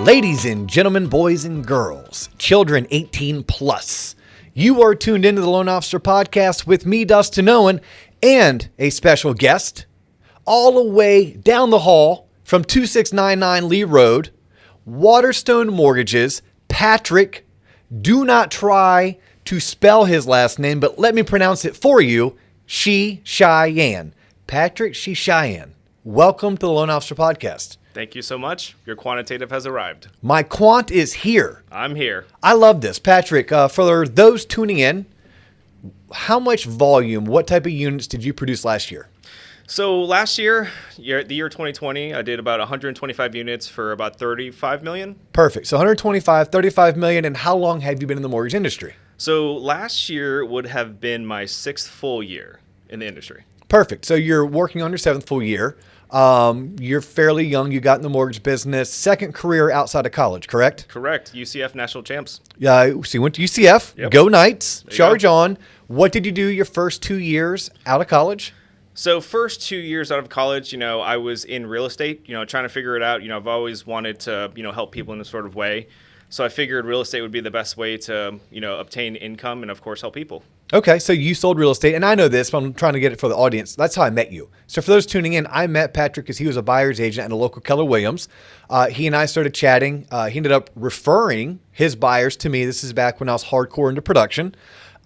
Ladies and gentlemen, boys and girls, children 18 plus, you are tuned into the Loan Officer Podcast with me, Dustin Owen, and a special guest all the way down the hall from 2699 Lee Road, Waterstone Mortgages, Patrick. Do not try to spell his last name, but let me pronounce it for you, Srichaiyan. Patrick Srichaiyan. Welcome to the Loan Officer Podcast. Thank you so much. Your quantitative has arrived. My quant is here. I'm here. I love this. Patrick, for those tuning in, how much volume, what type of units did you produce last year? So last year, the year 2020, I did about 125 units for about 35 million. Perfect. So 125, 35 million. And how long have you been in the mortgage industry? So last year would have been my 6th full year in the industry. Perfect. So you're working on your 7th full year. You're fairly young. You got in the mortgage business. Second career outside of college, correct? Correct. UCF national champs. Yeah. So you went to UCF. Yep. Go Knights. Charge go. on. What did you do your first 2 years out of college? So first 2 years out of college, I was in real estate, trying to figure it out. I've always wanted to, help people in this sort of way. So I figured real estate would be the best way to, obtain income and, of course, help people. Okay, so you sold real estate, and I know this, but I'm trying to get it for the audience. That's how I met you. So for those tuning in, I met Patrick because he was a buyer's agent at a local Keller Williams. He and I started chatting. He ended up referring his buyers to me. This is back when I was hardcore into production.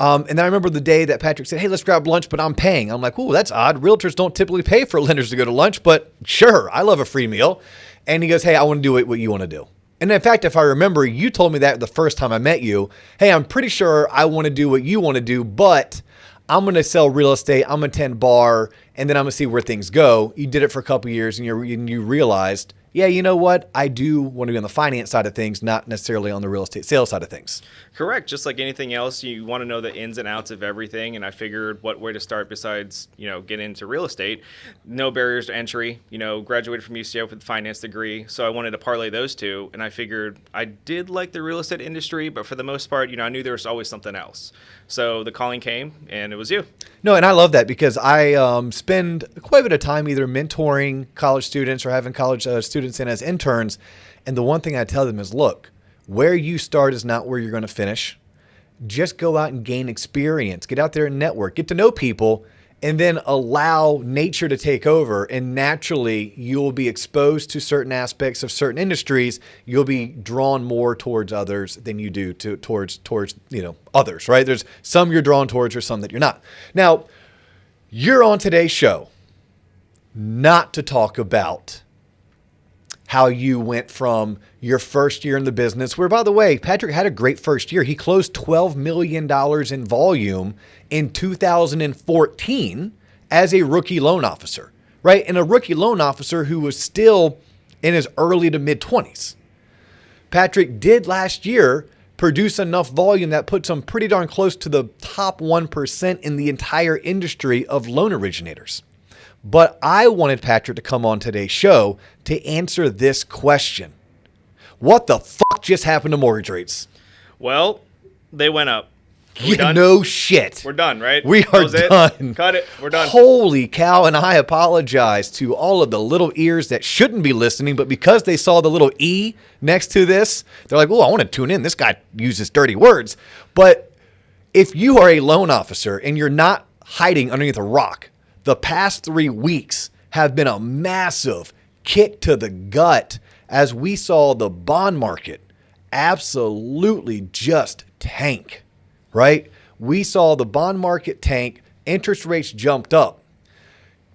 And then I remember the day that Patrick said, hey, let's grab lunch, but I'm paying. I'm like, ooh, that's odd. Realtors don't typically pay for lenders to go to lunch, but sure, I love a free meal. And he goes, hey, I want to do what you want to do. And in fact, if I remember, you told me that the first time I met you, hey, I'm pretty sure I want to do what you want to do, but I'm going to sell real estate, I'm going to attend bar, and then I'm going to see where things go. You did it for a couple of years, and you realized, yeah, you know what? I do want to be on the finance side of things, not necessarily on the real estate sales side of things. Correct. Just like anything else, you want to know the ins and outs of everything. And I figured what way to start besides, get into real estate. No barriers to entry, graduated from UCF with a finance degree. So I wanted to parlay those two. And I figured I did like the real estate industry, but for the most part, I knew there was always something else. So the calling came and it was you. No, and I love that because I spend quite a bit of time either mentoring college students or having college students in as interns. And the one thing I tell them is, look, where you start is not where you're going to finish. Just go out and gain experience. Get out there and network. Get to know people and then allow nature to take over. And naturally, you'll be exposed to certain aspects of certain industries. You'll be drawn more towards others than you do towards others, right? There's some you're drawn towards or some that you're not. Now, you're on today's show not to talk about how you went from your first year in the business, where, by the way, Patrick had a great first year. He closed $12 million in volume in 2014 as a rookie loan officer, right? And a rookie loan officer who was still in his early to mid-20s. Patrick did last year produce enough volume that puts him pretty darn close to the top 1% in the entire industry of loan originators. But I wanted Patrick to come on today's show to answer this question. What the fuck just happened to mortgage rates? Well, they went up. No shit. We're done, right? We are done. Cut it. We're done. Holy cow. And I apologize to all of the little ears that shouldn't be listening, but because they saw the little E next to this, they're like, oh, I want to tune in. This guy uses dirty words. But if you are a loan officer and you're not hiding underneath a rock, the past 3 weeks have been a massive kick to the gut as we saw the bond market absolutely just tank, right? We saw the bond market tank, interest rates jumped up.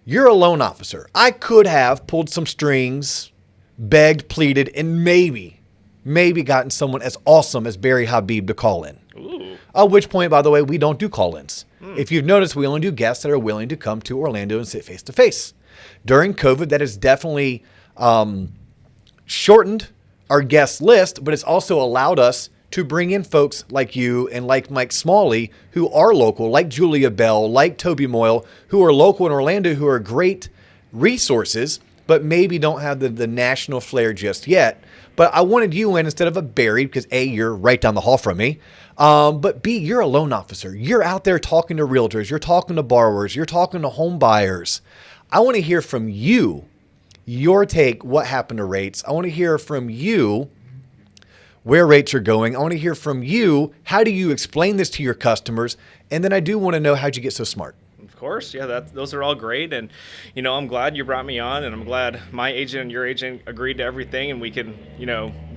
You're a loan officer. I could have pulled some strings, begged, pleaded, and maybe gotten someone as awesome as Barry Habib to call in. Ooh. At which point, by the way, we don't do call-ins. If you've noticed, we only do guests that are willing to come to Orlando and sit face-to-face. During COVID, that has definitely shortened our guest list, but it's also allowed us to bring in folks like you and like Mike Smalley, who are local, like Julia Bell, like Toby Moyle, who are local in Orlando, who are great resources, but maybe don't have the national flair just yet. But I wanted you in instead of a Barry because A, you're right down the hall from me. But B, you're a loan officer. You're out there talking to realtors. You're talking to borrowers. You're talking to home buyers. I want to hear from you, your take, what happened to rates. I want to hear from you where rates are going. I want to hear from you. How do you explain this to your customers? And then I do want to know, how'd you get so smart? Of course, yeah, those are all great, and I'm glad you brought me on, and I'm glad my agent and your agent agreed to everything, and we can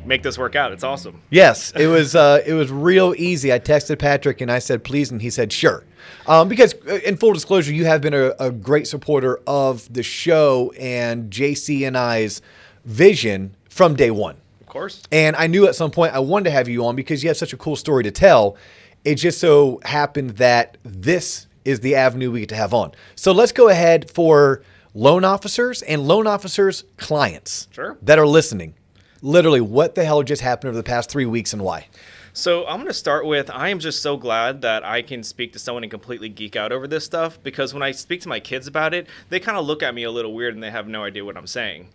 make this work out. It's awesome. Yes, it was real easy. I texted Patrick and I said please, and he said sure. Because in full disclosure, you have been a great supporter of the show and JC and I's vision from day one. Of course. And I knew at some point I wanted to have you on because you have such a cool story to tell. It just so happened that this is the avenue we get to have on. So let's go ahead for loan officers and loan officers' clients that are listening. Literally, what the hell just happened over the past 3 weeks and why? So I'm going to start with, I am just so glad that I can speak to someone and completely geek out over this stuff, because when I speak to my kids about it, they kind of look at me a little weird and they have no idea what I'm saying.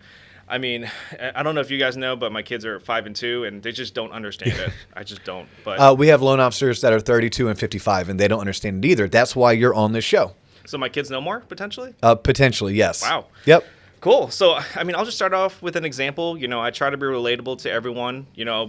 I mean, I don't know if you guys know, but my kids are 5 and 2, and they just don't understand it. I just don't. But we have loan officers that are 32 and 55, and they don't understand it either. That's why you're on this show. So my kids know more, potentially? Potentially, yes. Wow. Yep. Cool. So, I mean, I'll just start off with an example. I try to be relatable to everyone.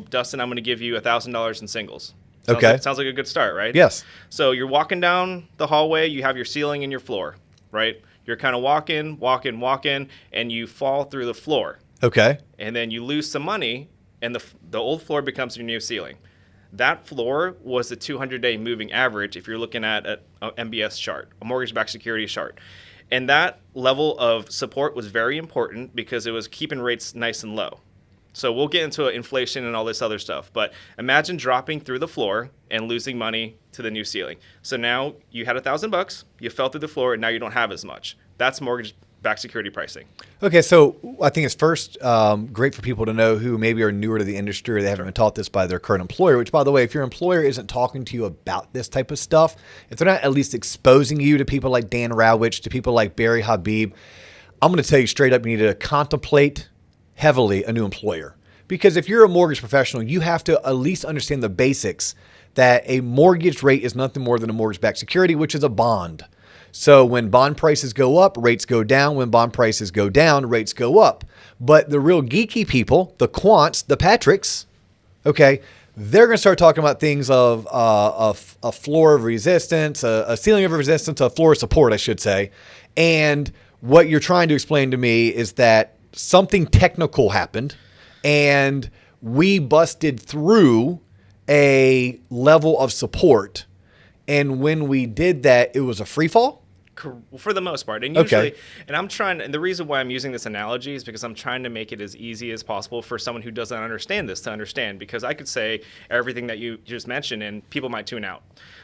Dustin, I'm going to give you $1,000 in singles. Sounds like a good start, right? Yes. So you're walking down the hallway. You have your ceiling and your floor, right? You're kind of walking, and you fall through the floor. Okay. And then you lose some money, and the old floor becomes your new ceiling. That floor was the 200-day moving average if you're looking at an MBS chart, a mortgage-backed security chart. And that level of support was very important because it was keeping rates nice and low. So we'll get into inflation and all this other stuff. But imagine dropping through the floor and losing money to the new ceiling. So now you had $1,000, you fell through the floor, and now you don't have as much. That's mortgage-backed security pricing. Okay, so I think it's first great for people to know who maybe are newer to the industry or they haven't been taught this by their current employer, which, by the way, if your employer isn't talking to you about this type of stuff, if they're not at least exposing you to people like Dan Rowich, to people like Barry Habib, I'm going to tell you straight up, you need to contemplate heavily a new employer. Because if you're a mortgage professional, you have to at least understand the basics that a mortgage rate is nothing more than a mortgage-backed security, which is a bond. So when bond prices go up, rates go down. When bond prices go down, rates go up. But the real geeky people, the quants, the Patricks, okay, they're going to start talking about things of a floor of resistance, a ceiling of resistance, a floor of support, I should say. And what you're trying to explain to me is that something technical happened and we busted through a level of support. And when we did that, it was a free fall? For the most part. And usually, and the reason why I'm using this analogy is because I'm trying to make it as easy as possible for someone who doesn't understand this to understand, because I could say everything that you just mentioned and people might tune out.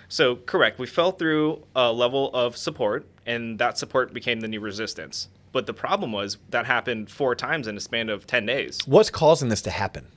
So correct, we fell through a level of support and that support became the new resistance. But the problem was that happened 4 times in a span of 10 days. What's causing this to happen?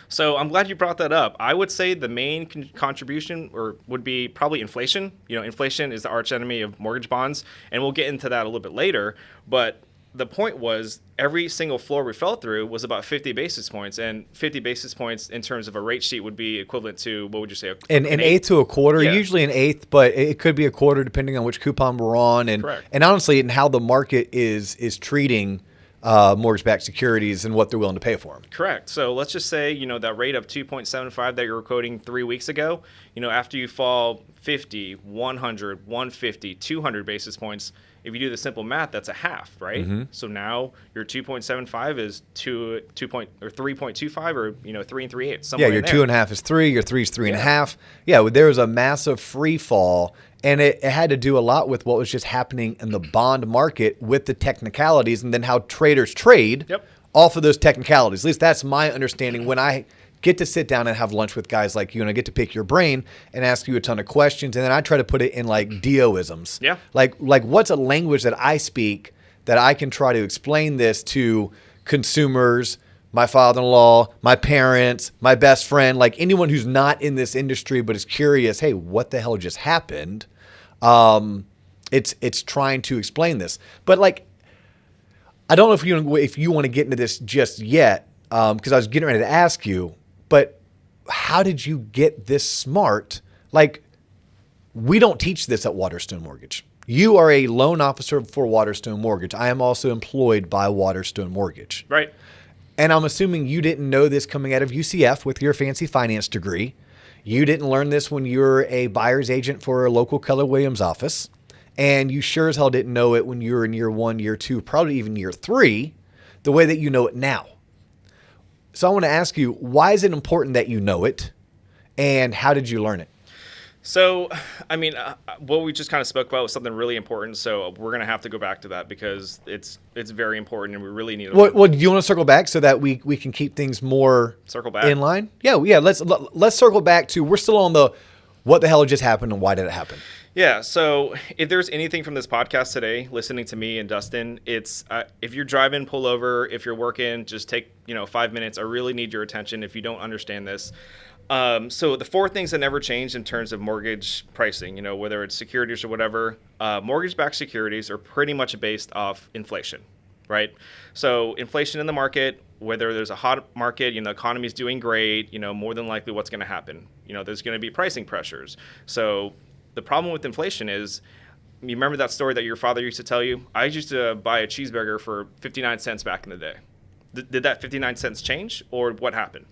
So I'm glad you brought that up. I would say the main contribution would be probably inflation. Inflation is the arch enemy of mortgage bonds, and we'll get into that a little bit later. But the point was every single floor we fell through was about 50 basis points, and 50 basis points in terms of a rate sheet would be equivalent to, what would you say? An eighth to a quarter, usually an eighth, but it could be a quarter depending on which coupon we're on. And honestly, and how the market is treating mortgage-backed securities and what they're willing to pay for them. Correct. So let's just say, that rate of 2.75 that you were quoting 3 weeks ago, after you fall 50, 100, 150, 200 basis points, if you do the simple math, that's a half, right? Mm-hmm. So now your 2.75 is 3.25 or 3 3/8. Yeah, your 2.5 is 3, your 3 is 3.5. Yeah, there was a massive free fall. And it had to do a lot with what was just happening in the bond market with the technicalities and then how traders trade off of those technicalities. At least that's my understanding when I get to sit down and have lunch with guys like you and I get to pick your brain and ask you a ton of questions. And then I try to put it in like DO-isms. Yeah. Like what's a language that I speak that I can try to explain this to consumers, my father-in-law, my parents, my best friend, like anyone who's not in this industry but is curious, hey, what the hell just happened? It's trying to explain this. But like, I don't know if you want to get into this just yet, because I was getting ready to ask you, but how did you get this smart? Like, we don't teach this at Waterstone Mortgage. You are a loan officer for Waterstone Mortgage. I am also employed by Waterstone Mortgage. Right. And I'm assuming you didn't know this coming out of UCF with your fancy finance degree. You didn't learn this when you were a buyer's agent for a local Keller Williams office. And you sure as hell didn't know it when you were in year 1, year 2, probably even year 3, the way that you know it now. So I want to ask you, why is it important that you know it? And how did you learn it? So, I mean, what we just kind of spoke about was something really important. So we're going to have to go back to that because it's very important, and we really need to. Well, do you want to circle back so that we can keep things more circle back in line? Yeah. Let's circle back to, we're still on the what the hell just happened and why did it happen? Yeah. So if there's anything from this podcast today, listening to me and Dustin, it's if you're driving, pull over. If you're working, just take 5 minutes. I really need your attention if you don't understand this. So the 4 things that never change in terms of mortgage pricing, whether it's securities or whatever, mortgage-backed securities are pretty much based off inflation, right? So inflation in the market, whether there's a hot market, the economy's doing great, more than likely what's going to happen. There's going to be pricing pressures. So the problem with inflation is, you remember that story that your father used to tell you? I used to buy a cheeseburger for 59 cents back in the day. Did that 59 cents change, or what happened?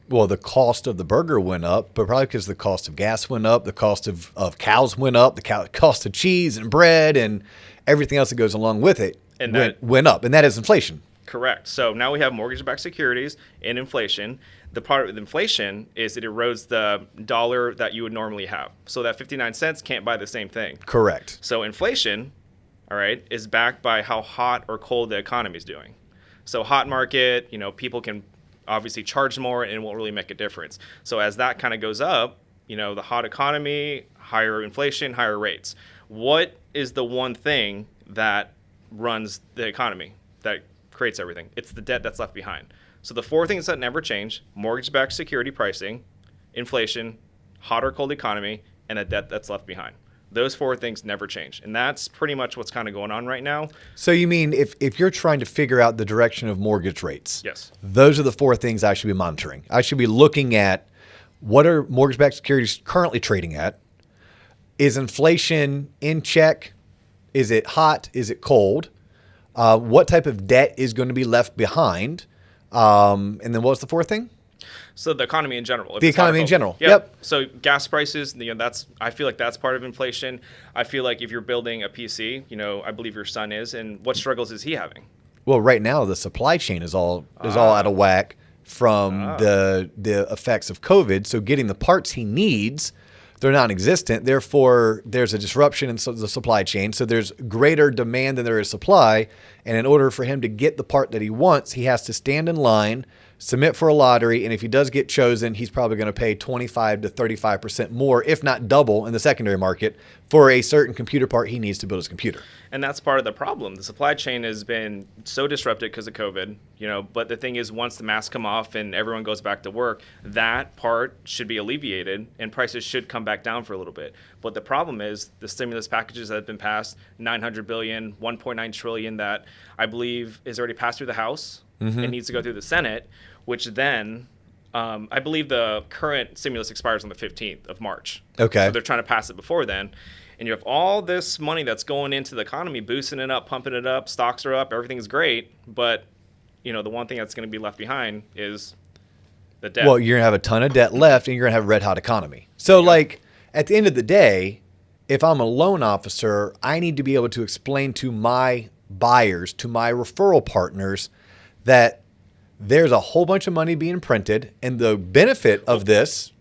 Well, the cost of the burger went up, but probably because the cost of gas went up, the cost of cows went up, the cost of cheese and bread and everything else that goes along with it went up. And that is inflation. Correct. So now we have mortgage-backed securities and inflation. The part with inflation is it erodes the dollar that you would normally have. So that 59 cents can't buy the same thing. Correct. So inflation, all right, is backed by how hot or cold the economy is doing. So hot market, people can obviously charge more and it won't really make a difference. So as that kind of goes up, the hot economy, higher inflation, higher rates. What is the one thing that runs the economy, that creates everything? It's the debt that's left behind. So the 4 things that never change: mortgage-backed security pricing, inflation, hot or cold economy, and a debt that's left behind. Those 4 things never change. And that's pretty much what's kind of going on right now. So you mean if you're trying to figure out the direction of mortgage rates, yes, those are the 4 things I should be monitoring. I should be looking at, what are mortgage-backed securities currently trading at? Is inflation in check? Is it hot? Is it cold? What type of debt is going to be left behind? And then what was the 4th thing? So the economy in general. The economy in general. Yep. So gas prices, I feel like that's part of inflation. I feel like if you're building a PC, I believe your son is, and what struggles is he having? Well, right now the supply chain is all out of whack from the effects of COVID. So getting the parts he needs, they're non-existent. Therefore, there's a disruption in the supply chain. So there's greater demand than there is supply. And in order for him to get the part that he wants, he has to stand in line, submit for a lottery, and if he does get chosen, he's probably going to pay 25 to 35% more, if not double, in the secondary market for a certain computer part he needs to build his computer. And that's part of the problem. The supply chain has been so disrupted because of COVID, but the thing is, once the masks come off and everyone goes back to work, that part should be alleviated and prices should come back down for a little bit. But the problem is the stimulus packages that have been passed, $900 billion, $1.9 trillion, that I believe is already passed through the House. Mm-hmm. It needs to go through the Senate, which then I believe the current stimulus expires on the 15th of March. Okay. So they're trying to pass it before then. And you have all this money that's going into the economy, boosting it up, pumping it up, stocks are up, everything's great. But, the one thing that's going to be left behind is the debt. Well, you're going to have a ton of debt left and you're going to have a red hot economy. So at the end of the day, if I'm a loan officer, I need to be able to explain to my buyers, to my referral partners, that there's a whole bunch of money being printed, and the benefit of this,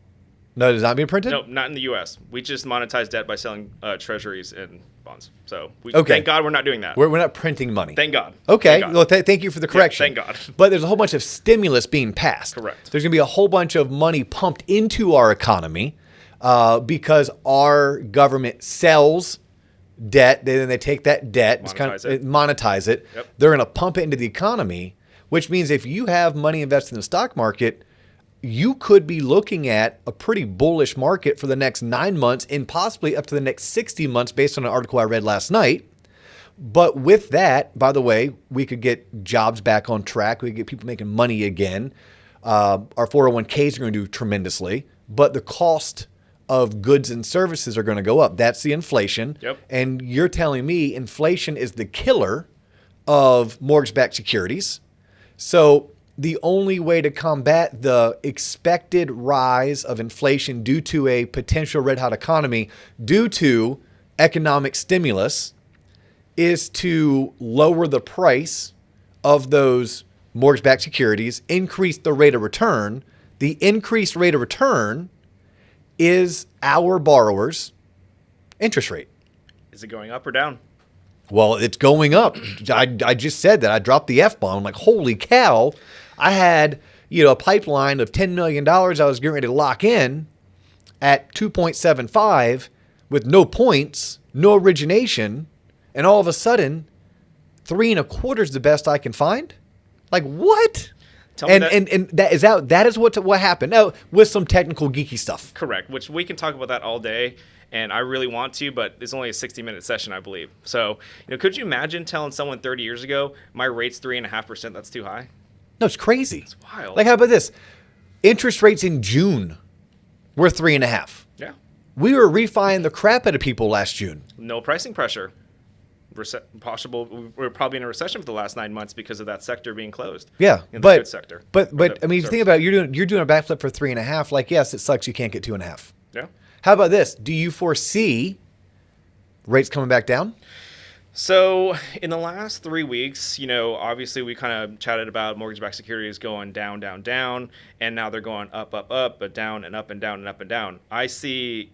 no, it's not being printed? No, not in the U.S. We just monetize debt by selling treasuries and bonds. So okay. Thank God we're not doing that. We're not printing money. Thank God. Okay. Thank God. Well, thank you for the correction. Yeah, thank God. But there's a whole bunch of stimulus being passed. Correct. There's going to be a whole bunch of money pumped into our economy because our government sells debt. Then they take that debt, monetize it. Yep. They're going to pump it into the economy, which means if you have money invested in the stock market, you could be looking at a pretty bullish market for the next 9 months and possibly up to the next 60 months based on an article I read last night. But with that, by the way, we could get jobs back on track. We could get people making money again. Our 401ks are going to do tremendously, but the cost of goods and services are going to go up. That's the inflation. Yep. And you're telling me inflation is the killer of mortgage-backed securities. So the only way to combat the expected rise of inflation due to a potential red hot economy, due to economic stimulus, is to lower the price of those mortgage-backed securities, increase the rate of return. The increased rate of return is our borrowers' interest rate. Is it going up or down? Well, it's going up. I just said that. I dropped the F-bomb. I'm like, holy cow. I had, a pipeline of $10 million I was getting ready to lock in at 2.75 with no points, no origination, and all of a sudden, 3.25 is the best I can find? Like, what? And that is what happened. Now, with some technical geeky stuff. Correct, which we can talk about that all day, and I really want to, but it's only a 60-minute session, I believe. So, could you imagine telling someone 30 years ago, my rate's 3.5%, that's too high? No, it's crazy. It's wild. Like, how about this? Interest rates in June were 3.5. Yeah. We were refining the crap out of people last June. No pricing pressure. We're probably in a recession for the last 9 months because of that sector being closed. Yeah, in the good sector. But I mean, if you think about it, you're doing a backflip for 3.5. Like, yes, it sucks you can't get 2.5. Yeah. How about this? Do you foresee rates coming back down? So in the last 3 weeks, obviously we kind of chatted about mortgage-backed securities going down, down, down, and now they're going up, up, up, but down and up and down and up and down. I see,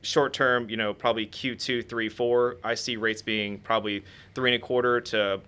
short term, probably Q2, 3, 4. I see rates being probably 3.25 to,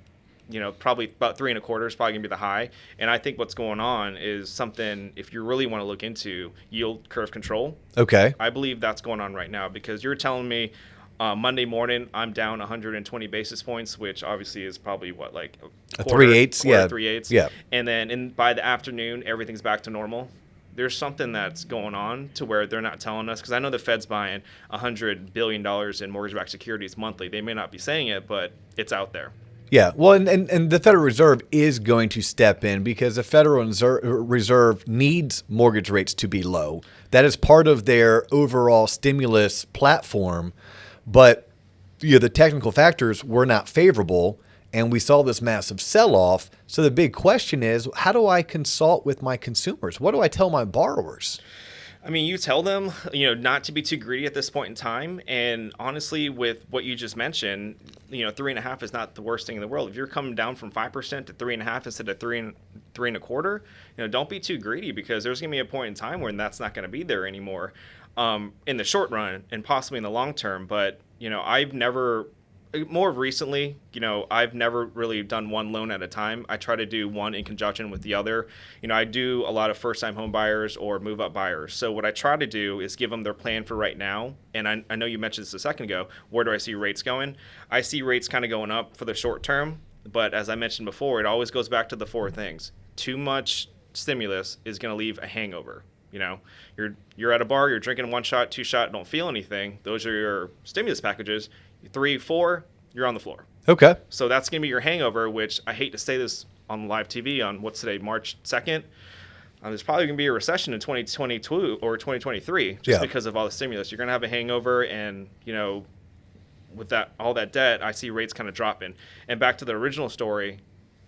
probably about 3.25 is probably gonna be the high. And I think what's going on is something, if you really want to look into yield curve control. Okay. I believe that's going on right now because you're telling me Monday morning I'm down 120 basis points, which obviously is probably what, like a quarter, 3/8, yeah, 3/8. yeah. And then by the afternoon everything's back to normal. There's something that's going on to where they're not telling us, because I know the Fed's buying $100 billion in mortgage-backed securities monthly. They may not be saying it, but it's out there. Yeah, well, and the Federal Reserve is going to step in because the Federal Reserve needs mortgage rates to be low. That is part of their overall stimulus platform, but the technical factors were not favorable, and we saw this massive sell-off. So the big question is, how do I consult with my consumers? What do I tell my borrowers? I mean, you tell them, not to be too greedy at this point in time. And honestly, with what you just mentioned, 3.5 is not the worst thing in the world. If you're coming down from 5% to 3.5 instead of 3.25, don't be too greedy, because there's going to be a point in time when that's not going to be there anymore in the short run and possibly in the long term. But, I've never really done one loan at a time. I try to do one in conjunction with the other. I do a lot of first-time home buyers or move-up buyers. So what I try to do is give them their plan for right now. And I know you mentioned this a second ago. Where do I see rates going? I see rates kind of going up for the short term. But as I mentioned before, it always goes back to the four things. Too much stimulus is going to leave a hangover. You're at a bar, you're drinking 1 shot, 2 shot, don't feel anything. Those are your stimulus packages. 3, 4, you're on the floor. Okay. So that's going to be your hangover, which I hate to say this on live TV on what's today, March 2nd. There's probably going to be a recession in 2022 or 2023 just because of all the stimulus. You're going to have a hangover, and, with all that debt, I see rates kind of dropping. And back to the original story,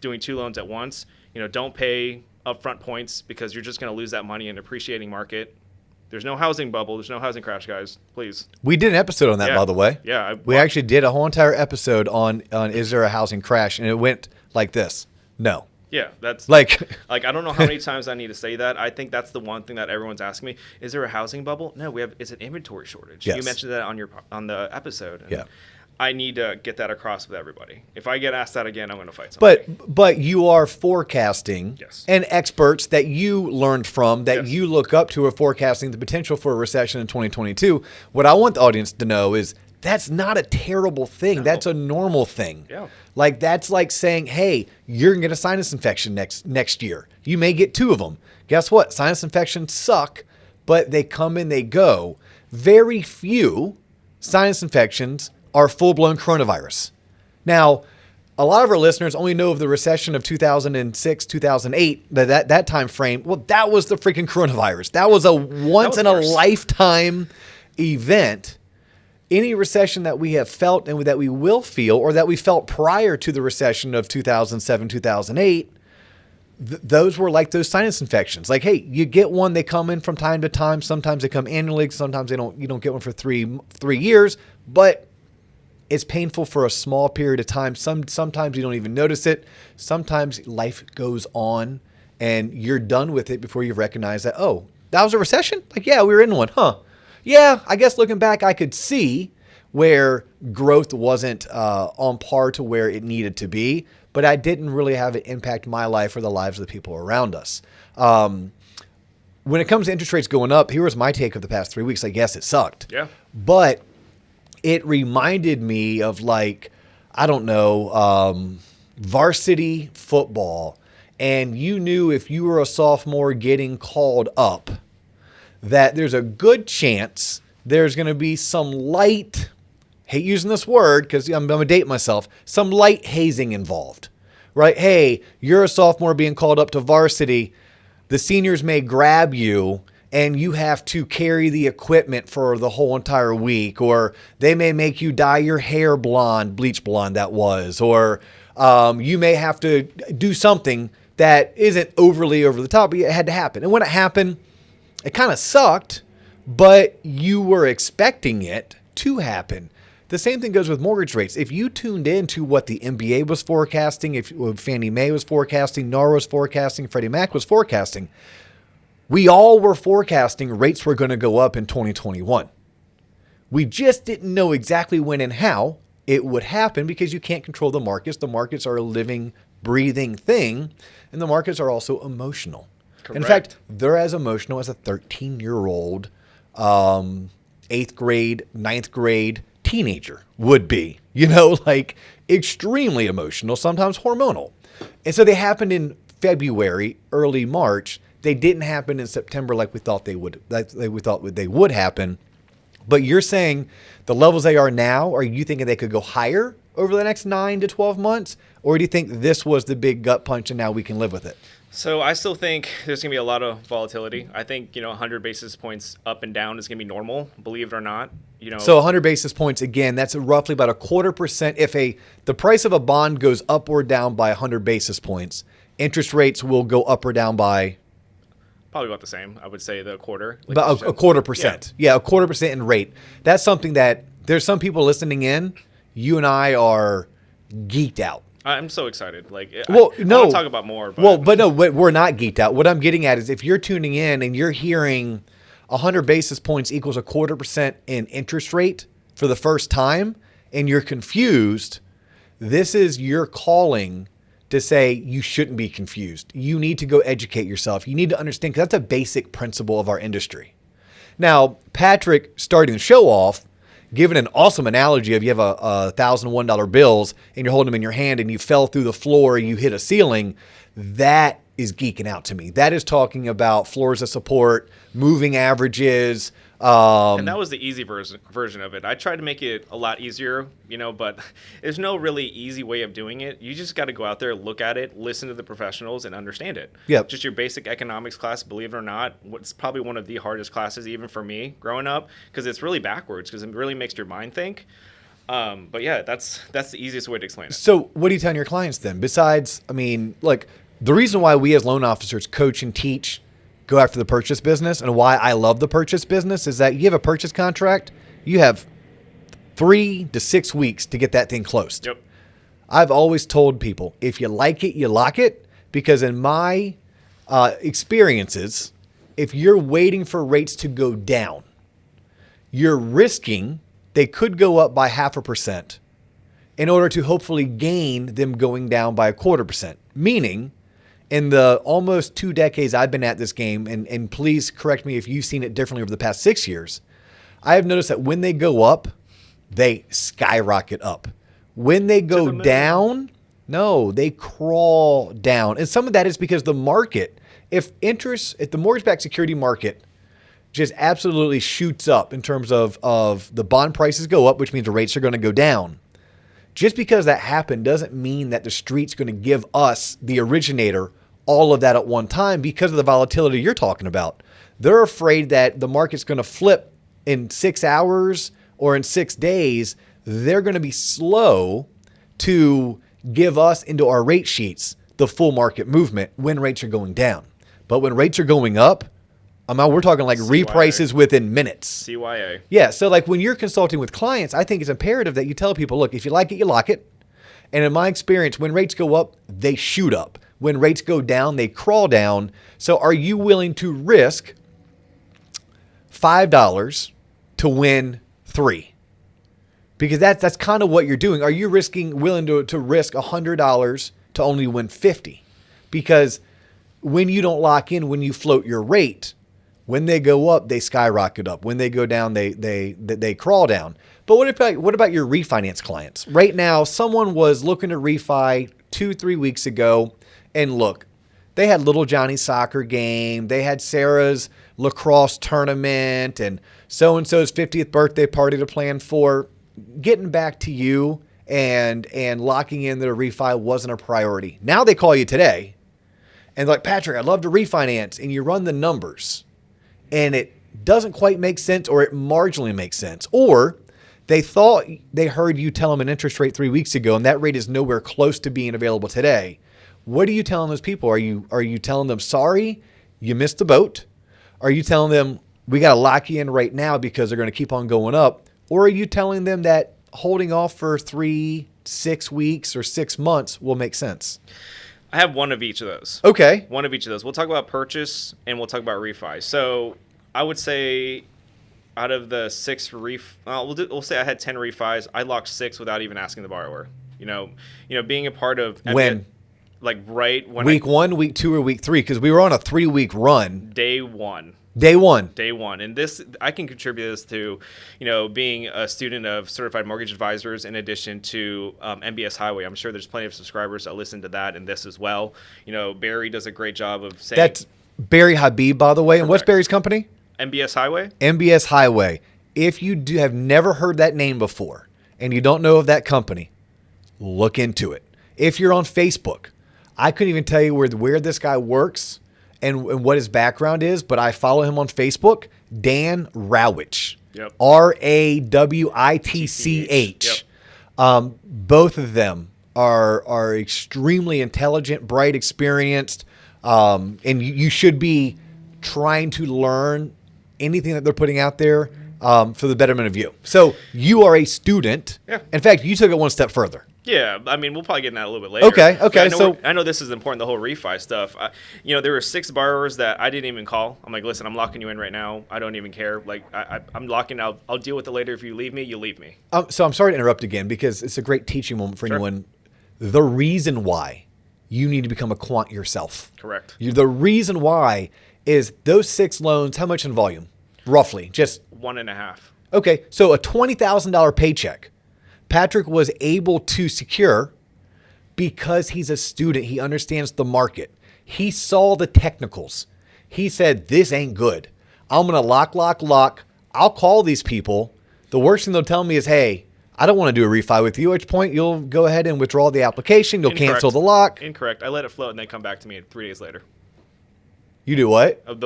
doing 2 loans at once, don't pay upfront points, because you're just going to lose that money in an appreciating market. There's no housing bubble. There's no housing crash, guys. Please. We did an episode on that, by the way. Yeah. We actually did a whole entire episode on is there a housing crash, and it went like this. No. Yeah, that's like I don't know how many times I need to say that. I think that's the one thing that everyone's asking me. Is there a housing bubble? No, it's an inventory shortage. Yes. You mentioned that on the episode. And yeah. I need to get that across with everybody. If I get asked that again, I'm going to fight somebody. But you are forecasting, and experts that you learned from, that you look up to, are forecasting the potential for a recession in 2022. What I want the audience to know is that's not a terrible thing. No. That's a normal thing. Yeah. Like, that's like saying, hey, you're going to get a sinus infection next year. You may get 2 of them. Guess what? Sinus infections suck, but they come and they go. Very few sinus infections are full-blown coronavirus. Now, a lot of our listeners only know of the recession of 2006, 2008, that time frame. Well, that was the freaking coronavirus. That was a once-in-a-lifetime event. Any recession that we have felt and that we will feel, or that we felt prior to the recession of 2007, 2008, those were like those sinus infections. Like, hey, you get one, they come in from time to time. Sometimes they come annually. Sometimes you don't get one for three years, but it's painful for a small period of time. Sometimes you don't even notice it. Sometimes life goes on and you're done with it before you recognize that, oh, that was a recession? Like, yeah, we were in one, huh? Yeah, I guess looking back, I could see where growth wasn't on par to where it needed to be, but I didn't really have it impact my life or the lives of the people around us. When it comes to interest rates going up, here was my take of the past 3 weeks. I guess it sucked. Yeah. But it reminded me of, like, I don't know, varsity football. And you knew if you were a sophomore getting called up that there's a good chance there's going to be some light, hate using this word because I'm going to date myself, some light hazing involved, right? Hey, you're a sophomore being called up to varsity. The seniors may grab you and you have to carry the equipment for the whole entire week, or they may make you dye your hair blonde, bleach blonde that was, or you may have to do something that isn't overly over the top, but it had to happen. And when it happened, it kind of sucked, but you were expecting it to happen. The same thing goes with mortgage rates. If you tuned into what the MBA was forecasting, if Fannie Mae was forecasting, NAR was forecasting, Freddie Mac was forecasting, we all were forecasting rates were going to go up in 2021. We just didn't know exactly when and how it would happen because you can't control the markets. The markets are a living, breathing thing, and the markets are also emotional. Correct. In fact, they're as emotional as a 13-year-old, 8th grade, 9th grade teenager would be, like extremely emotional, sometimes hormonal. And so they happened in February, early March. They didn't happen in September like we thought they would. We thought they would happen. But you're saying the levels they are now, are you thinking they could go higher over the next 9 to 12 months? Or do you think this was the big gut punch and now we can live with it? So I still think there's going to be a lot of volatility. I think, 100 basis points up and down is going to be normal, believe it or not. So 100 basis points, again, that's roughly about a 0.25%. If the price of a bond goes up or down by 100 basis points, interest rates will go up or down by? Probably about the same. I would say the quarter. About a 0.25%. Yeah, a 0.25% in rate. That's something that there's some people listening in. You and I are geeked out. I'm so excited. I no. want to talk about more. But. But no, we're not geeked out. What I'm getting at is if you're tuning in and you're hearing 100 basis points equals a 0.25% in interest rate for the first time and you're confused, this is your calling to say you shouldn't be confused. You need to go educate yourself. You need to understand, because that's a basic principle of our industry. Now, Patrick, starting the show off, given an awesome analogy of you have a $1,001 bills and you're holding them in your hand and you fell through the floor, you hit a ceiling, that is geeking out to me. That is talking about floors of support, moving averages. And that was the easy version of it. I tried to make it a lot easier, but there's no really easy way of doing it. You just got to go out there, look at it, listen to the professionals, and understand it. Yep. Just your basic economics class, believe it or not, it's probably one of the hardest classes even for me growing up because it's really backwards because it really makes your mind think. But yeah, that's the easiest way to explain it. So what are you telling your clients then? Besides, the reason why we as loan officers coach and teach go after the purchase business and why I love the purchase business is that you have a purchase contract, you have 3 to 6 weeks to get that thing closed. Yep. I've always told people, if you like it, you lock it, because in my experiences, if you're waiting for rates to go down, you're risking they could go up by 0.5% in order to hopefully gain them going down by 0.25%. Meaning, in the almost 2 decades I've been at this game, and please correct me if you've seen it differently over the past 6 years, I have noticed that when they go up, they skyrocket up. When they go down, no, they crawl down. And some of that is because the market, if the mortgage-backed security market just absolutely shoots up in terms of the bond prices go up, which means the rates are going to go down. Just because that happened doesn't mean that the street's going to give us, the originator, all of that at one time because of the volatility you're talking about. They're afraid that the market's going to flip in 6 hours or in 6 days. They're going to be slow to give us into our rate sheets the full market movement when rates are going down. But when rates are going up, we're talking like CYA. reprices within minutes. CYA. Yeah. So like when you're consulting with clients, I think it's imperative that you tell people, look, if you like it, you lock it. And in my experience, when rates go up, they shoot up. When rates go down, they crawl down. So are you willing to risk $5 to win $3? Because that's kind of what you're doing. Are you willing to risk $100 to only win $50? Because when you don't lock in, when you float your rate, when they go up, they skyrocket up. When they go down, they crawl down. But what about your refinance clients? Right now, someone was looking to refi 2-3 weeks ago, and look, they had little Johnny's soccer game, they had Sarah's lacrosse tournament, and so-and-so's 50th birthday party to plan for. Getting back to you and locking in their refi wasn't a priority. Now they call you today, and like, Patrick, I'd love to refinance, and you run the numbers, and it doesn't quite make sense, or it marginally makes sense, or they thought they heard you tell them an interest rate 3 weeks ago, and that rate is nowhere close to being available today. What are you telling those people? Are you telling them, sorry, you missed the boat? Are you telling them we got to lock you in right now because they're going to keep on going up? Or are you telling them that holding off for 3, 6 weeks, or 6 months will make sense? I have one of each of those. Okay. One of each of those. We'll talk about purchase and we'll talk about refi. So I would say out of the 6 we'll say I had 10 refis. I locked 6 without even asking the borrower. You know, being a part of when, like right when week 1, week 2, or week 3, because we were on a 3-week run. Day one. Day one. And this, I can contribute this to, being a student of Certified Mortgage Advisors in addition to MBS Highway. I'm sure there's plenty of subscribers that listen to that and this as well. Barry does a great job of saying. That's Barry Habib, by the way. Correct. And what's Barry's company? MBS Highway. MBS Highway. If you have never heard that name before and you don't know of that company, look into it. If you're on Facebook, I couldn't even tell you where this guy works and what his background is, but I follow him on Facebook, Dan Rawitch. Yep. Rawitch. Yep. Both of them are extremely intelligent, bright, experienced, and you should be trying to learn anything that they're putting out there for the betterment of you. So you are a student. Yeah. In fact, you took it one step further. Yeah, I mean, we'll probably get into that a little bit later. Okay. I know this is important, the whole refi stuff. There were 6 borrowers that I didn't even call. I'm like, listen, I'm locking you in right now. I don't even care. Like, I'm locking out. I'll deal with it later. If you leave me, you leave me. So I'm sorry to interrupt again because it's a great teaching moment for anyone. The reason why you need to become a quant yourself. Correct. The reason why is those 6 loans, how much in volume? Roughly, just 1.5. Okay, so a $20,000 paycheck. Patrick was able to secure because he's a student. He understands the market. He saw the technicals. He said, this ain't good. I'm going to lock. I'll call these people. The worst thing they'll tell me is, hey, I don't want to do a refi with you, at which point you'll go ahead and withdraw the application. You'll cancel the lock. Incorrect. I let it float and they come back to me 3 days later. You do what? Of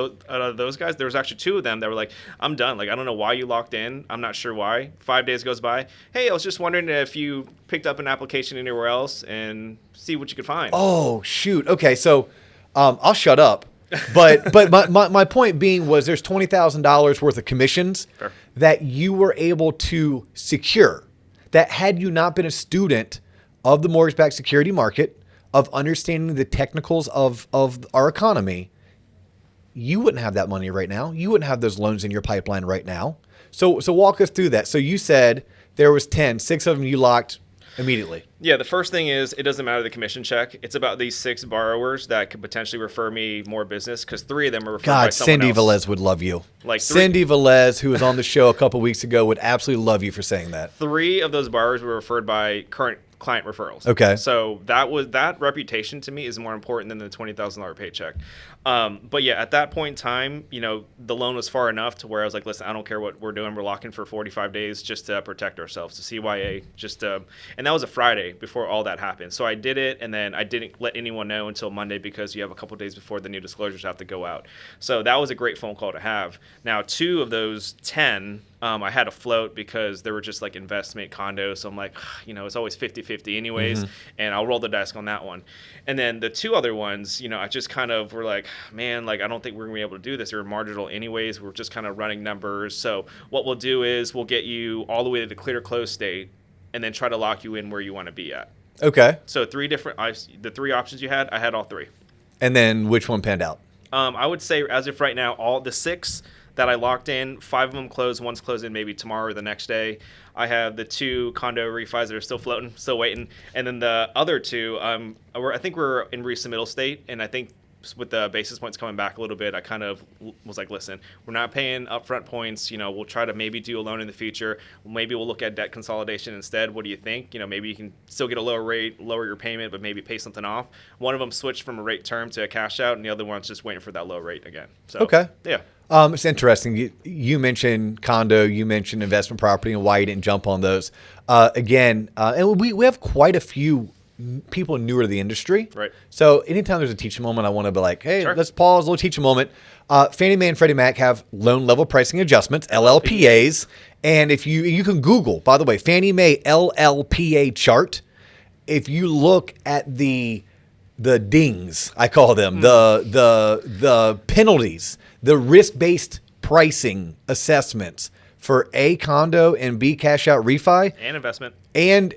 those guys, there was actually 2 of them that were like, I'm done. Like, I don't know why you locked in. I'm not sure why. 5 days goes by. Hey, I was just wondering if you picked up an application anywhere else and see what you could find. Oh, shoot. Okay, so I'll shut up. But my point being was there's $20,000 worth of commissions that you were able to secure that had you not been a student of the mortgage-backed security market, of understanding the technicals of our economy, you wouldn't have that money right now. You wouldn't have those loans in your pipeline right now. So walk us through that. So you said there was 10, 6 of them you locked immediately. Yeah, the first thing is it doesn't matter the commission check. It's about these 6 borrowers that could potentially refer me more business because 3 of them are referred by someone Cindy else. Velez would love you. Like Cindy Velez, who was on the show a couple weeks ago, would absolutely love you for saying that. 3 of those borrowers were referred by current client referrals. Okay. So that reputation to me is more important than the $20,000 paycheck. But yeah, at that point in time, the loan was far enough to where I was like, listen, I don't care what we're doing. We're locking for 45 days just to protect ourselves. The CYA and that was a Friday before all that happened. So I did it, and then I didn't let anyone know until Monday because you have a couple days before the new disclosures have to go out. So that was a great phone call to have. Now, 2 of those 10 I had a float because there were just like investment condos. So I'm like, it's always 50-50 anyways. And I'll roll the dice on that one. And then the two other ones, I just kind of were like, man, like, I don't think we're going to be able to do this. They were marginal anyways. We're just kind of running numbers. So what we'll do is we'll get you all the way to the clear close state and then try to lock you in where you want to be at. Okay. So the three options you had, I had all three. And then which one panned out? I would say as of right now, all the 6 that I locked in, 5 of them closed. One's closing maybe tomorrow or the next day. I have the 2 condo refis that are still floating, still waiting. And then the other 2, I think we're in resubmittal state. And I think with the basis points coming back a little bit, I kind of was like, listen, we're not paying upfront points. We'll try to maybe do a loan in the future. Maybe we'll look at debt consolidation instead. What do you think? Maybe you can still get a lower rate, lower your payment, but maybe pay something off. One of them switched from a rate term to a cash out, and the other one's just waiting for that low rate again. So, okay. Yeah. It's interesting. You mentioned condo, you mentioned investment property, and why you didn't jump on those. And we have quite a few people newer to the industry. Right. So anytime there's a teaching moment, I want to be like, hey, Sure. let's pause, a little teaching moment. Fannie Mae and Freddie Mac have loan level pricing adjustments, LLPAs. And if you can Google, by the way, Fannie Mae LLPA chart. If you look at the dings, I call them, the penalties, the risk-based pricing assessments for A, condo, and B, cash out refi. And investment. And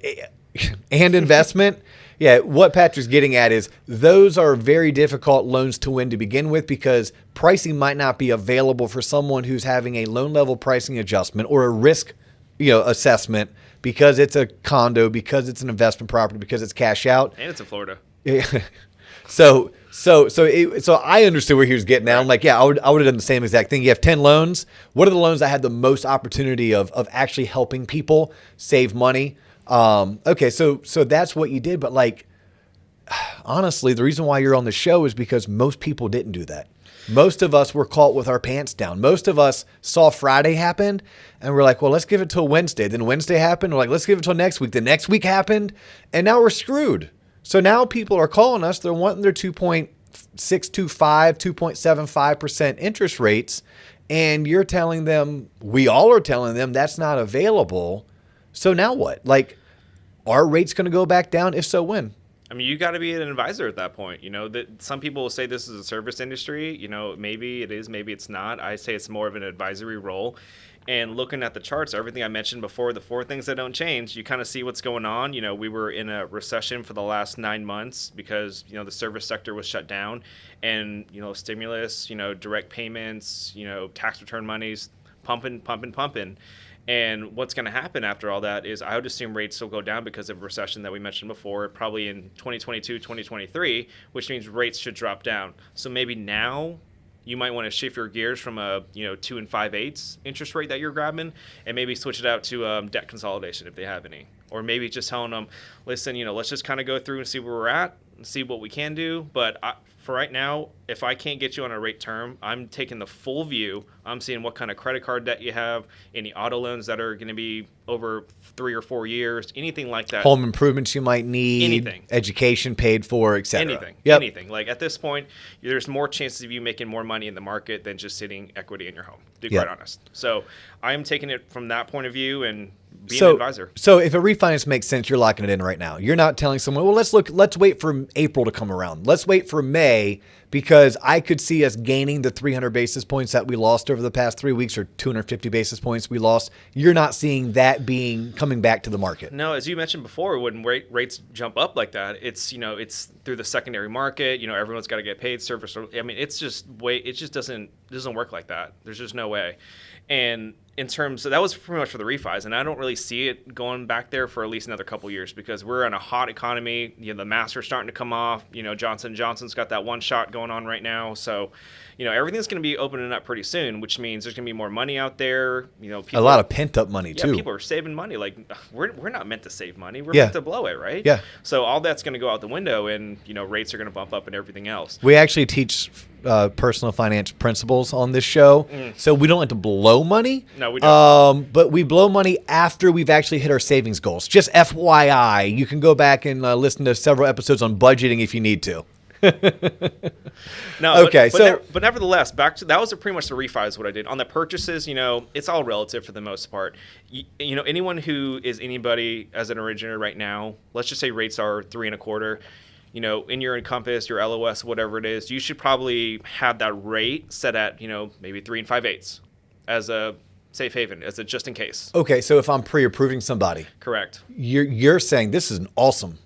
investment. Yeah, what Patrick's getting at is those are very difficult loans to win to begin with because pricing might not be available for someone who's having a loan level pricing adjustment or a risk, assessment because it's a condo, because it's an investment property, because it's cash out. And it's in Florida. So I understood where he was getting at. I'm like, yeah, I would have done the same exact thing. You have 10 loans. What are the loans that had the most opportunity of actually helping people save money? Okay, so that's what you did. But like, honestly, the reason why you're on the show is because most people didn't do that. Most of us were caught with our pants down. Most of us saw Friday happen and we're like, well, let's give it till Wednesday. Then Wednesday happened. We're like, let's give it till next week. The next week happened and now we're screwed. So now people are calling us. They're wanting their 2.625, 2.75% interest rates. And you're telling them, we all are telling them that's not available. So now what? Like, are rates going to go back down? If so, when? I mean, you got to be an advisor at that point. That some people will say this is a service industry. Maybe it is, maybe it's not. I say it's more of an advisory role. And looking at the charts, everything I mentioned before, the 4 things that don't change, you kind of see what's going on. We were in a recession for the last 9 months because, the service sector was shut down and, stimulus, direct payments, tax return monies, pumping. And what's going to happen after all that is I would assume rates will go down because of recession that we mentioned before, probably in 2022, 2023, which means rates should drop down. So maybe now you might want to shift your gears from a 2 5/8 interest rate that you're grabbing and maybe switch it out to debt consolidation if they have any. Or maybe just telling them, listen, let's just kind of go through and see where we're at and see what we can do. But for right now, if I can't get you on a rate term, I'm taking the full view. I'm seeing what kind of credit card debt you have, any auto loans that are going to be over 3 or 4 years, anything like that. Home improvements you might need, anything, education paid for, etc. Anything. Like at this point, there's more chances of you making more money in the market than just sitting equity in your home, to be quite honest. So I am taking it from that point of view and being an advisor. So if a refinance makes sense, you're locking it in right now. You're not telling someone, well, let's wait for April to come around. Let's wait for May because I could see us gaining the 300 basis points that we lost over the past 3 weeks or 250 basis points we lost. You're not seeing that coming back to the market. No, as you mentioned before, when rates jump up like that, it's through the secondary market. Everyone's got to get paid. Service. I mean, it just doesn't work like that. There's just no way. And in terms of, that was pretty much for the refis, and I don't really see it going back there for at least another couple years because we're in a hot economy. The masks are starting to come off. Johnson & Johnson's got that one shot going on right now. So, everything's going to be opening up pretty soon, which means there's going to be more money out there. People, a lot of pent up money too. People are saving money. Like we're not meant to save money. We're meant to blow it, right? Yeah. So all that's going to go out the window, and rates are going to bump up and everything else. We actually teach personal finance principles on this show, so we don't like to blow money. No, we don't. But we blow money after we've actually hit our savings goals. Just FYI, you can go back and listen to several episodes on budgeting if you need to. No, Okay, but nevertheless, back to that was pretty much the refi is what I did on the purchases. It's all relative for the most part. Anyone who is anybody as an originator right now, let's just say rates are 3.25. In your Encompass, your LOS, whatever it is, you should probably have that rate set at maybe 3 5/8 as a safe haven, as a just in case. Okay, so if I'm pre-approving somebody, Correct. you're saying this is an awesome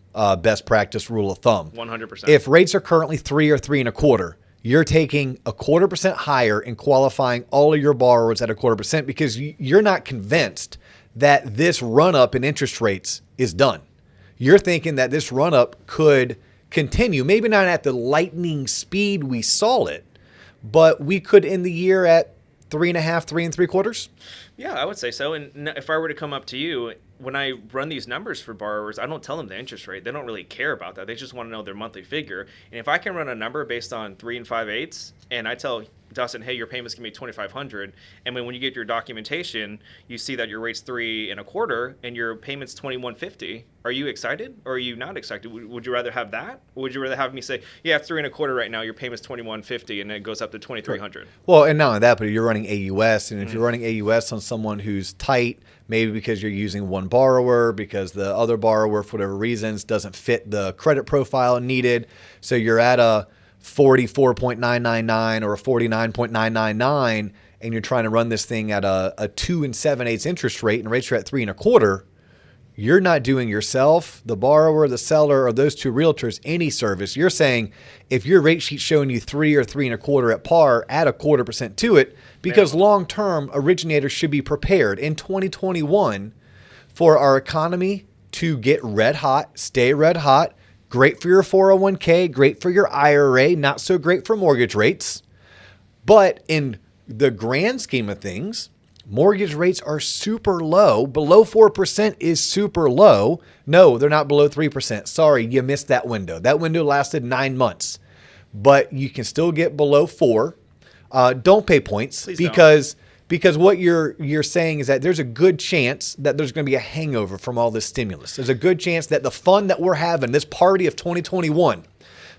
best practice rule of thumb. 100%. If rates are currently 3 or 3.25, you're taking 0.25% higher and qualifying all of your borrowers at 0.25% because you're not convinced that this run up in interest rates is done. You're thinking that this run up could continue, maybe not at the lightning speed we saw it, but we could end the year at 3.5, 3.75. Yeah, I would say so. And if I were to come up to you, when I run these numbers for borrowers, I don't tell them the interest rate. They don't really care about that. They just want to know their monthly figure. And if I can run a number based on 3 5/8, and I tell Dustin, hey, your payment's gonna be $2,500, and when you get your documentation, you see that your rate's 3.25 and your payment's $2,150. Are you excited or are you not excited? Would you rather have that, or would you rather have me say, yeah, it's 3.25 right now, your payment's $2,150, and then it goes up to $2,300? Well, and not only that, but you're running AUS, and if you're running AUS on someone who's tight, maybe because you're using one borrower, because the other borrower, for whatever reasons, doesn't fit the credit profile needed, so you're at a 44.999 or a 49.999, and you're trying to run this thing at a 2 7/8 interest rate, and rates are at 3.25, you're not doing yourself, the borrower, the seller, or those two realtors any service. You're saying if your rate sheet's showing you 3 or 3.25 at par, add 0.25% to it, because long term originators should be prepared in 2021 for our economy to get red hot, stay red hot. Great for your 401k, great for your IRA, not so great for mortgage rates. But in the grand scheme of things, mortgage rates are super low. Below 4% is super low. No, they're not below 3%. Sorry, you missed that window. That window lasted 9 months. But you can still get below 4. Don't pay points. Please Because what you're saying is that there's a good chance that there's going to be a hangover from all this stimulus. There's a good chance that the fun that we're having, this party of 2021,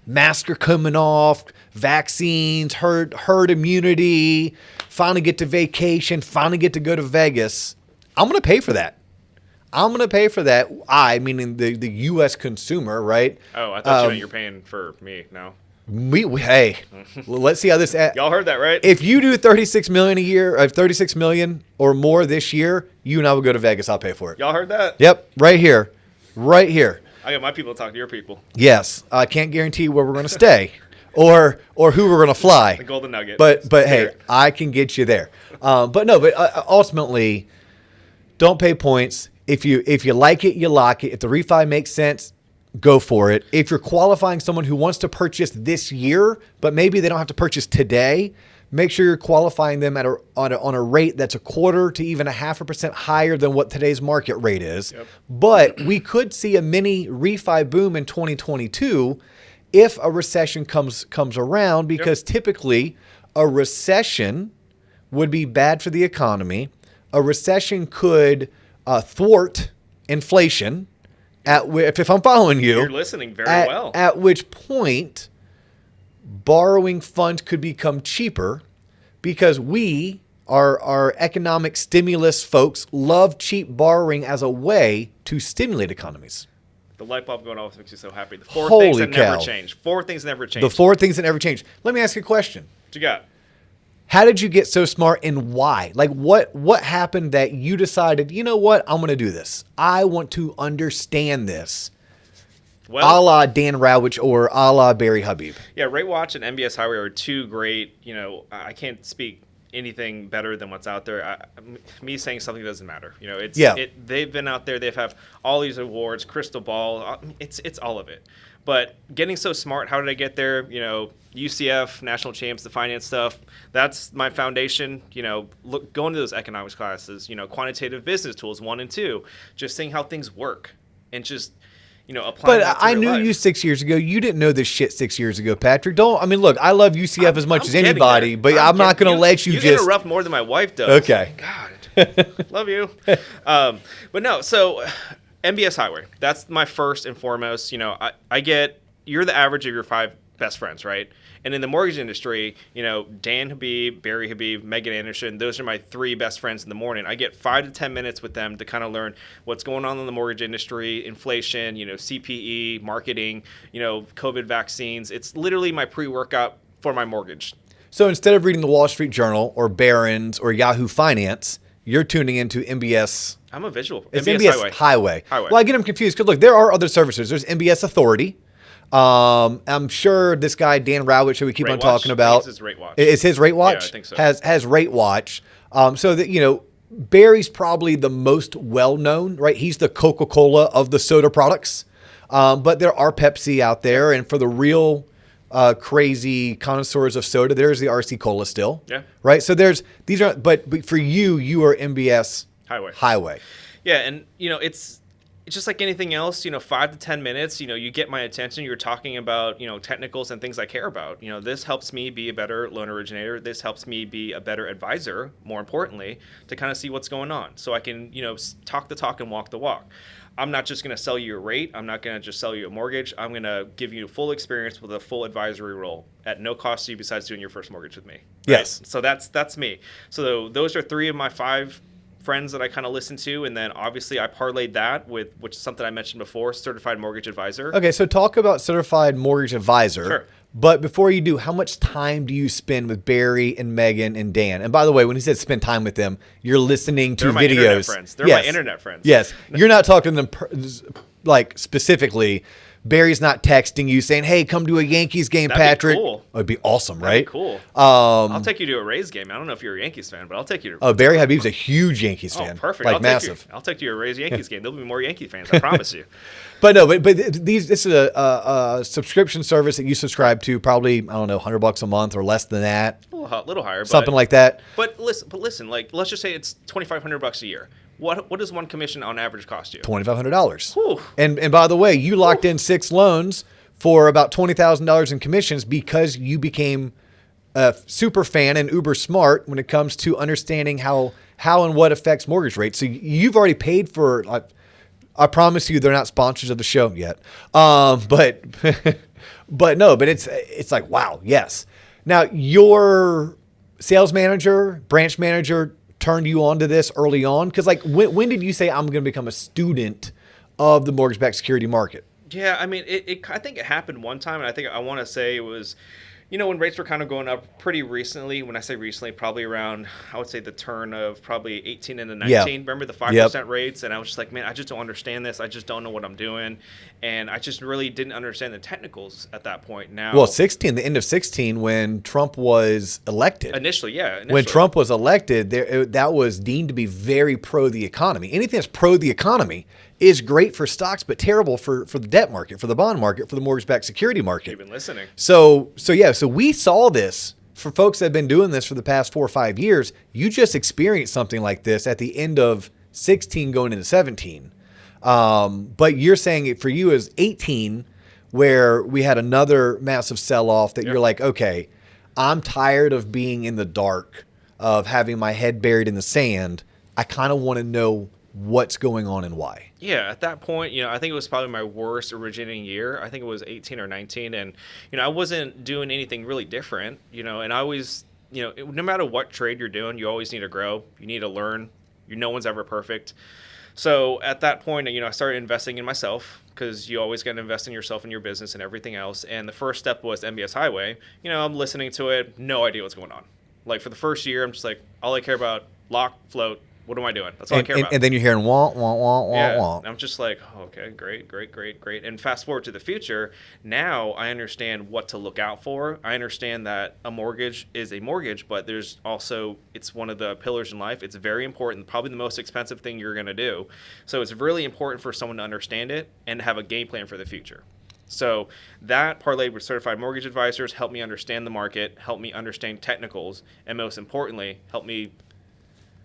masks are coming off, vaccines, herd immunity, finally get to vacation, finally get to go to Vegas. I'm going to pay for that. I'm going to pay for that. Meaning the U.S. consumer, right? Oh, I thought you meant you're paying for me. No. Hey, let's see how this. Y'all heard that, right? If you do 36 million a year, 36 million or more this year, you and I will go to Vegas. I'll pay for it. Y'all heard that? Yep, right here, right here. I got my people to talk to your people. Yes, I can't guarantee where we're going to stay, or who we're going to fly. The Golden Nugget. But hey, I can get you there. But ultimately, don't pay points. If you like it, you lock it. If the refi makes sense, go for it. If you're qualifying someone who wants to purchase this year, but maybe they don't have to purchase today, make sure you're qualifying them on a rate that's 1/4 to even 0.5% higher than what today's market rate is. Yep. But we could see a mini refi boom in 2022 if a recession comes around, because typically a recession would be bad for the economy. A recession could thwart inflation. If I'm following you, You're listening very well. At which point, borrowing funds could become cheaper, because our economic stimulus folks love cheap borrowing as a way to stimulate economies. The light bulb going off makes you so happy. The four Holy things that cow. never change. 4 things that never change. The 4 things that never change. Let me ask you a question. What you got? How did you get so smart, and why? Like, what happened that you decided, you know what, I'm going to do this. I want to understand this. Well, A la Dan Rowich or a la Barry Habib. yeah, Rate Watch and MBS Highway are 2 great, I can't speak anything better than what's out there. Me saying something doesn't matter. They've been out there. They've have all these awards, crystal ball. It's all of it. But getting so smart, how did I get there? UCF, national champs, the finance stuff. That's my foundation. Going to those economics classes, quantitative business tools 1 and 2, just seeing how things work and just, applying that to I real knew life. you 6 years ago. You didn't know this shit 6 years ago, Patrick. Look, I love UCF as much as anybody, but I'm not going to let you just interrupt more than my wife does. Okay. God, love you. But no, so MBS Highway. That's my first and foremost. I get you're the average of your 5 best friends, right? And in the mortgage industry, Dan Habib, Barry Habib, Megan Anderson, those are my 3 best friends in the morning. I get 5 to 10 minutes with them to kind of learn what's going on in the mortgage industry, inflation, CPE, marketing, COVID vaccines. It's literally my pre-workout for my mortgage. So instead of reading the Wall Street Journal or Barron's or Yahoo Finance, you're tuning into MBS. I'm a visual. It's MBS Highway. Well, I get them confused because, look, there are other services. There's MBS Authority. I'm sure this guy, Dan Rowitch, who we keep on talking about. It's his Rate Watch. Is his Rate Watch? Yeah, I think so. Has Rate Watch. So that, Barry's probably the most well-known, right? He's the Coca-Cola of the soda products. But there are Pepsi out there. And for the real crazy connoisseurs of soda, there's the RC Cola still. Yeah. Right? So but for you are MBS Highway. Yeah, and it's just like anything else, 5 to 10 minutes, you get my attention. You're talking about, technicals and things I care about. This helps me be a better loan originator. This helps me be a better advisor, more importantly, to kind of see what's going on. So I can, talk the talk and walk the walk. I'm not just going to sell you a rate. I'm not going to just sell you a mortgage. I'm going to give you full experience with a full advisory role at no cost to you besides doing your first mortgage with me. Right? Yes. So that's me. So those are 3 of my 5 friends that I kind of listen to, and then obviously I parlayed that with, which is something I mentioned before, certified mortgage advisor. Okay, so talk about certified mortgage advisor. Sure. But before you do, how much time do you spend with Barry and Megan and Dan? And by the way, when he said spend time with them, you're listening to They're my videos. Internet friends. They're my internet friends. Yes, you're not talking to them specifically. Barry's not texting you saying, "Hey, come to a Yankees game, That'd Patrick." Be cool. It'd be awesome, right? That'd be cool. I'll take you to a Rays game. I don't know if you're a Yankees fan, but I'll take you to. Oh, Barry Habib's a huge Yankees fan. Oh, perfect. Massive. I'll take you to a Rays Yankees game. There'll be more Yankee fans. I promise you. But this is a subscription service that you subscribe to, probably, I don't know, $100 a month or less than that. A little higher. Something like that. But listen, let's just say it's $2,500 a year. What does one commission on average cost you? $2,500. And by the way, you locked in 6 loans for about $20,000 in commissions because you became a super fan and uber smart when it comes to understanding how and what affects mortgage rates. So you've already paid for. I promise you, they're not sponsors of the show yet. But it's like, wow, yes. Now your sales manager, branch manager turned you on to this early on? Because when did you say I'm going to become a student of the mortgage-backed security market? Yeah, I mean, I think it happened one time, and I want to say it was, when rates were kind of going up pretty recently. When I say recently, probably around, I would say the turn of probably 18 into 19. Yeah. Remember the 5% rates? And I was just like, man, I just don't understand this. I just don't know what I'm doing. And I just really didn't understand the technicals at that point. Now, well, the end of 16, when Trump was elected. Initially. When Trump was elected, that was deemed to be very pro the economy. Anything that's pro the economy is great for stocks, but terrible for the debt market, for the bond market, for the mortgage-backed security market. You've been listening. So we saw this. For folks that have been doing this for the past 4 or 5 years, you just experienced something like this at the end of 16 going into 17. But you're saying it for you is 18, where we had another massive sell-off that You're like, okay, I'm tired of being in the dark, of having my head buried in the sand. I kind of want to know what's going on and why. Yeah, at that point, I think it was probably my worst originating year. I think it was 18 or 19. And, I wasn't doing anything really different, and I always, no matter what trade you're doing, you always need to grow. You need to learn. No one's ever perfect. So at that point, I started investing in myself, because you always got to invest in yourself and your business and everything else. And the first step was MBS Highway. I'm listening to it, no idea what's going on. Like for the first year, I'm just like, all I care about, lock, float. What am I doing? That's all I care about. And then you're hearing wah, wah, wah, wah, wah. I'm just like, okay, great. And fast forward to the future. Now I understand what to look out for. I understand that a mortgage is a mortgage, but there's also, it's one of the pillars in life. It's very important, probably the most expensive thing you're going to do. So it's really important for someone to understand it and have a game plan for the future. So that parlayed with certified mortgage advisors helped me understand the market, helped me understand technicals, and most importantly, helped me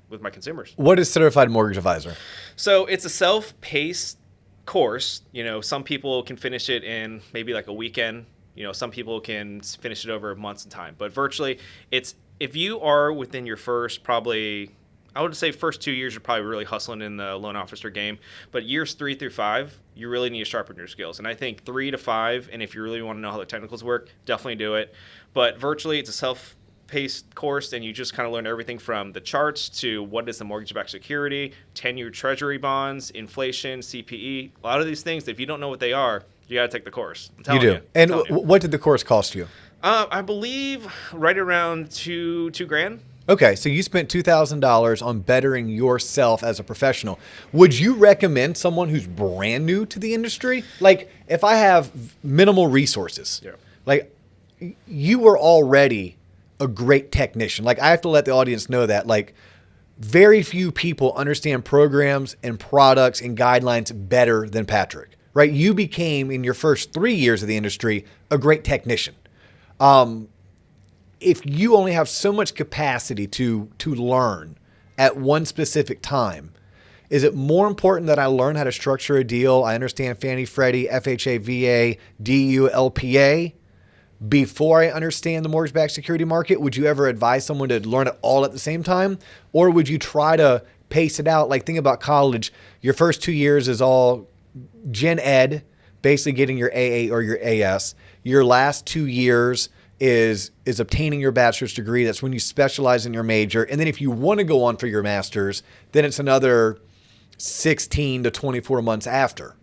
with my consumers. What is certified mortgage advisor? So it's a self-paced course. Some people can finish it in maybe like a weekend. Some people can finish it over months of time. But virtually, it's if you are within your first probably, I would say first 2 years you're probably really hustling in the loan officer game, but years 3 through 5 you really need to sharpen your skills. And I think 3 to 5, and if you really want to know how the technicals work, definitely do it. But virtually, it's a self-paced course, and you just kind of learn everything from the charts to what is the mortgage-backed security, 10-year treasury bonds, inflation, CPE. A lot of these things, if you don't know what they are, you got to take the course. I'm telling you. And what did the course cost you? I believe right around two grand. Okay, so you spent $2,000 on bettering yourself as a professional. Would you recommend someone who's brand new to the industry? Like, if I have minimal resources, like, you were already a great technician. Like, I have to let the audience know that, like, very few people understand programs and products and guidelines better than Patrick, right? You became, in your first 3 years of the industry, a great technician. If you only have so much capacity to learn at one specific time, is it more important that I learn how to structure a deal? I understand Fannie, Freddie, FHA, VA, DU, LPA before I understand the mortgage-backed security market? Would you ever advise someone to learn it all at the same time? Or would you try to pace it out? Like, think about college. Your first 2 years is all gen ed, basically getting your AA or your AS. Your last 2 years is obtaining your bachelor's degree. That's when you specialize in your major. And then if you want to go on for your master's, then it's another 16 to 24 months after.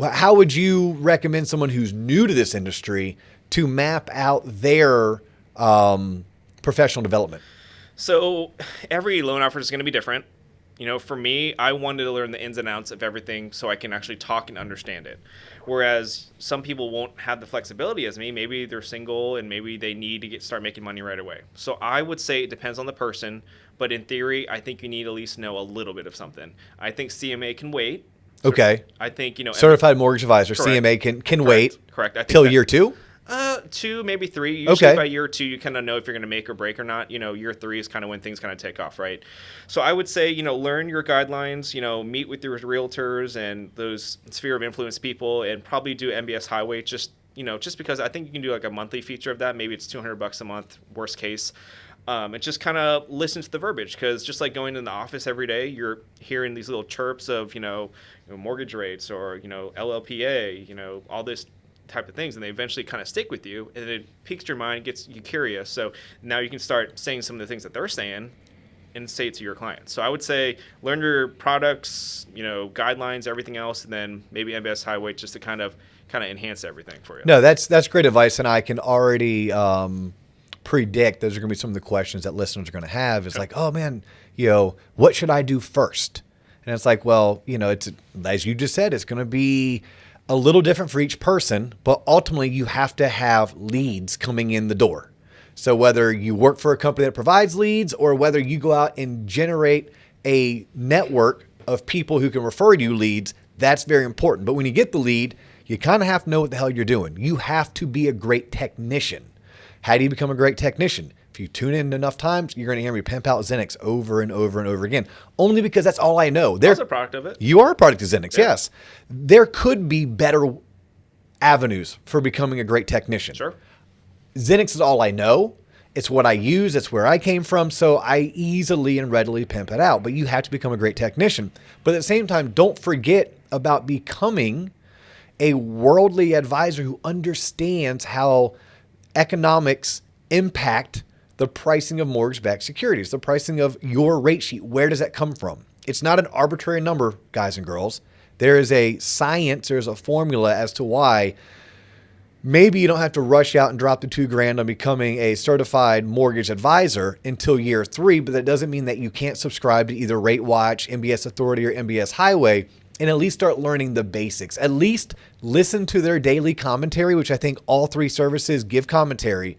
How would you recommend someone who's new to this industry to map out their professional development? So every loan offer is going to be different. You know, for me, I wanted to learn the ins and outs of everything so I can actually talk and understand it. Whereas some people won't have the flexibility as me. Maybe they're single and maybe they need to start making money right away. So I would say it depends on the person. But in theory, I think you need to at least know a little bit of something. I think CMA can wait. Okay. I think, you know, Certified Mortgage Advisor, correct. CMA can wait. Correct. I think till year 2? 2, maybe 3. Usually Okay. by year 2, you kind of know if you're going to make or break or not. You know, year 3 is kind of when things kind of take off, right? So I would say, you know, learn your guidelines, you know, meet with your realtors and those sphere of influence people, and probably do MBS Highway just because I think you can do like a monthly feature of that. Maybe it's $200 a month, worst case. And just kind of listen to the verbiage, because just like going in the office every day, you're hearing these little chirps of, you know, mortgage rates or, you know, LLPA, you know, all this type of things, and they eventually kind of stick with you, and it piques your mind, gets you curious. So now you can start saying some of the things that they're saying and say it to your clients. So I would say learn your products, you know, guidelines, everything else, and then maybe MBS Highway just to kind of enhance everything for you. No, that's great advice, and I can already predict those are going to be some of the questions that listeners are going to have. It's like, oh man, you know, what should I do first? And it's like, well, you know, it's, as you just said, it's going to be a little different for each person, but ultimately you have to have leads coming in the door. So whether you work for a company that provides leads or whether you go out and generate a network of people who can refer you leads, that's very important. But when you get the lead, you kind of have to know what the hell you're doing. You have to be a great technician. How do you become a great technician? If you tune in enough times, you're going to hear me pimp out Zenix over and over and over again, only because that's all I know. I was a product of it. You are a product of Zenix, yes. There could be better avenues for becoming a great technician. Sure. Zenix is all I know. It's what I use. It's where I came from. So I easily and readily pimp it out. But you have to become a great technician. But at the same time, don't forget about becoming a worldly advisor who understands how economics impact the pricing of mortgage-backed securities, the pricing of your rate sheet. Where does that come from? It's not an arbitrary number, guys and girls. There is a science, there's a formula as to why maybe you don't have to rush out and drop the $2,000 on becoming a certified mortgage advisor until year 3, but that doesn't mean that you can't subscribe to either Rate Watch, MBS Authority, or MBS Highway and at least start learning the basics. At least listen to their daily commentary, which I think all 3 services give commentary,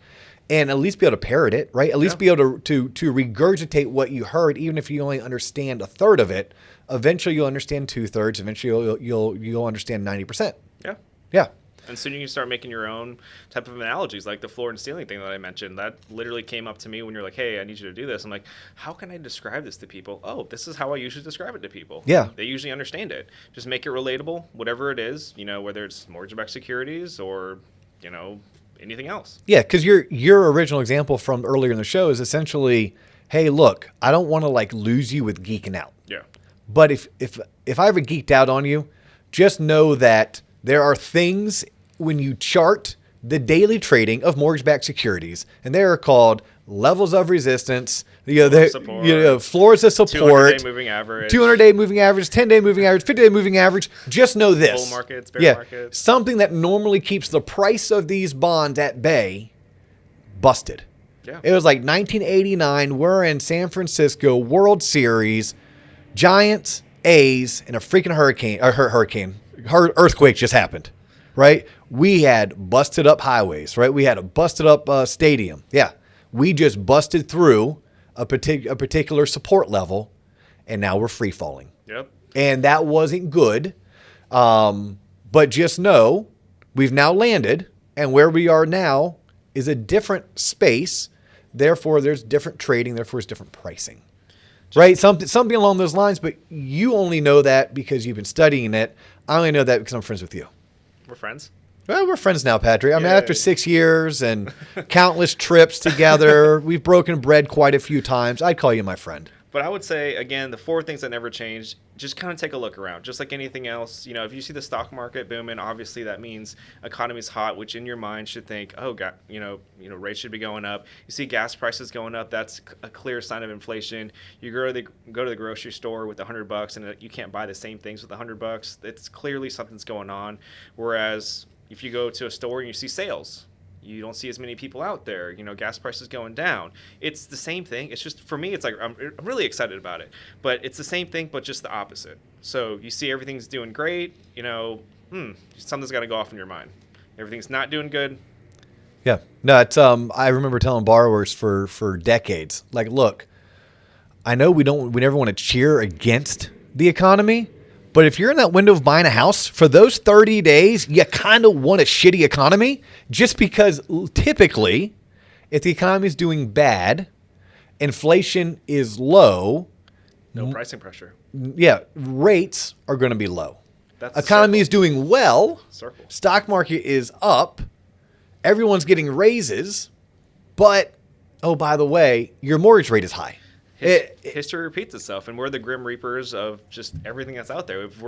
and at least be able to parrot it, right? At least be able to regurgitate what you heard, even if you only understand a third of it. Eventually, you'll understand 2/3. Eventually, you'll understand 90%. Yeah. Yeah. And soon you can start making your own type of analogies, like the floor and ceiling thing that I mentioned. That literally came up to me when you're like, hey, I need you to do this. I'm like, how can I describe this to people? Oh, this is how I usually describe it to people. Yeah. They usually understand it. Just make it relatable, whatever it is, you know, whether it's mortgage-backed securities or, you know, anything else. Yeah, because your original example from earlier in the show is essentially hey, look, I don't want to like lose you with geeking out. Yeah. But if I ever geeked out on you, just know that there are things when you chart the daily trading of mortgage-backed securities, and they are called levels of resistance, floors of support, 200-day moving average, 200-day moving average, 10-day moving average, 50-day moving average. Just know this. bull markets, bear markets. Something that normally keeps the price of these bonds at bay busted. Yeah. It was like 1989. We're in San Francisco, World Series, Giants, A's, and a freaking earthquake just happened, right? We had busted up highways, right? We had a busted up stadium. Yeah. We just busted through a particular support level, and now we're free falling. Yep. And that wasn't good. But just know we've now landed, and where we are now is a different space. Therefore, there's different trading. Therefore, there's different pricing. Right? Something along those lines, but you only know that because you've been studying it. I only know that because I'm friends with you. We're friends. Well, we're friends now, Patrick. I mean, after 6 years and countless trips together, we've broken bread quite a few times. I'd call you my friend. But I would say, again, the 4 things that never change, just kind of take a look around. Just like anything else, if you see the stock market booming, obviously that means economy's hot, which in your mind should think, oh, God, rates should be going up. You see gas prices going up, that's a clear sign of inflation. You go to the grocery store with $100 and you can't buy the same things with $100. It's clearly something's going on. Whereas if you go to a store and you see sales, you don't see as many people out there. Gas prices going down. It's the same thing. It's just, for me, it's like I'm really excited about it. But it's the same thing, but just the opposite. So you see everything's doing great. Something's got to go off in your mind. Everything's not doing good. Yeah. No, it's I remember telling borrowers for decades, like, look, I know we never want to cheer against the economy, but if you're in that window of buying a house for those 30 days, you kind of want a shitty economy, just because typically if the economy is doing bad, inflation is low. No pricing pressure. Yeah. Rates are going to be low. That's economy is doing well. Circle. Stock market is up. Everyone's getting raises. But, oh, by the way, your mortgage rate is high. History repeats itself, and we're the grim reapers of just everything that's out there. If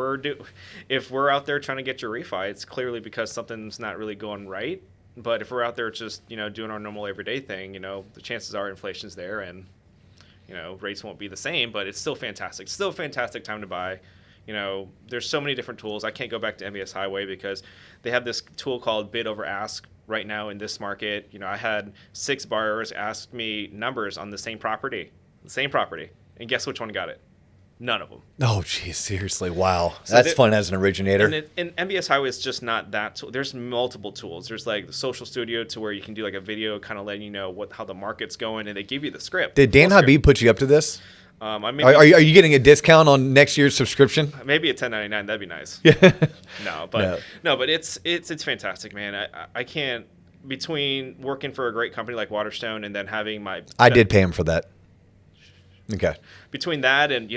we're out there trying to get your refi, it's clearly because something's not really going right. But if we're out there just doing our normal everyday thing, the chances are inflation's there, and rates won't be the same. But it's still fantastic. It's still a fantastic time to buy. There's so many different tools. I can't go back to MBS Highway because they have this tool called bid over ask right now in this market. I had 6 borrowers ask me numbers on the same property. And guess which one got it? None of them. Oh, geez, seriously, wow. So that's fun as an originator. And MBS Highway is just not that tool. There's multiple tools. There's like the Social Studio to where you can do like a video kind of letting you know how the market's going, and they give you the script. Did Dan Habib put you up to this? Are you getting a discount on next year's subscription? Maybe a $10.99. That'd be nice. No, but it's fantastic, man. I can't, between working for a great company like Waterstone and then having I did pay him for that. Okay. Between that and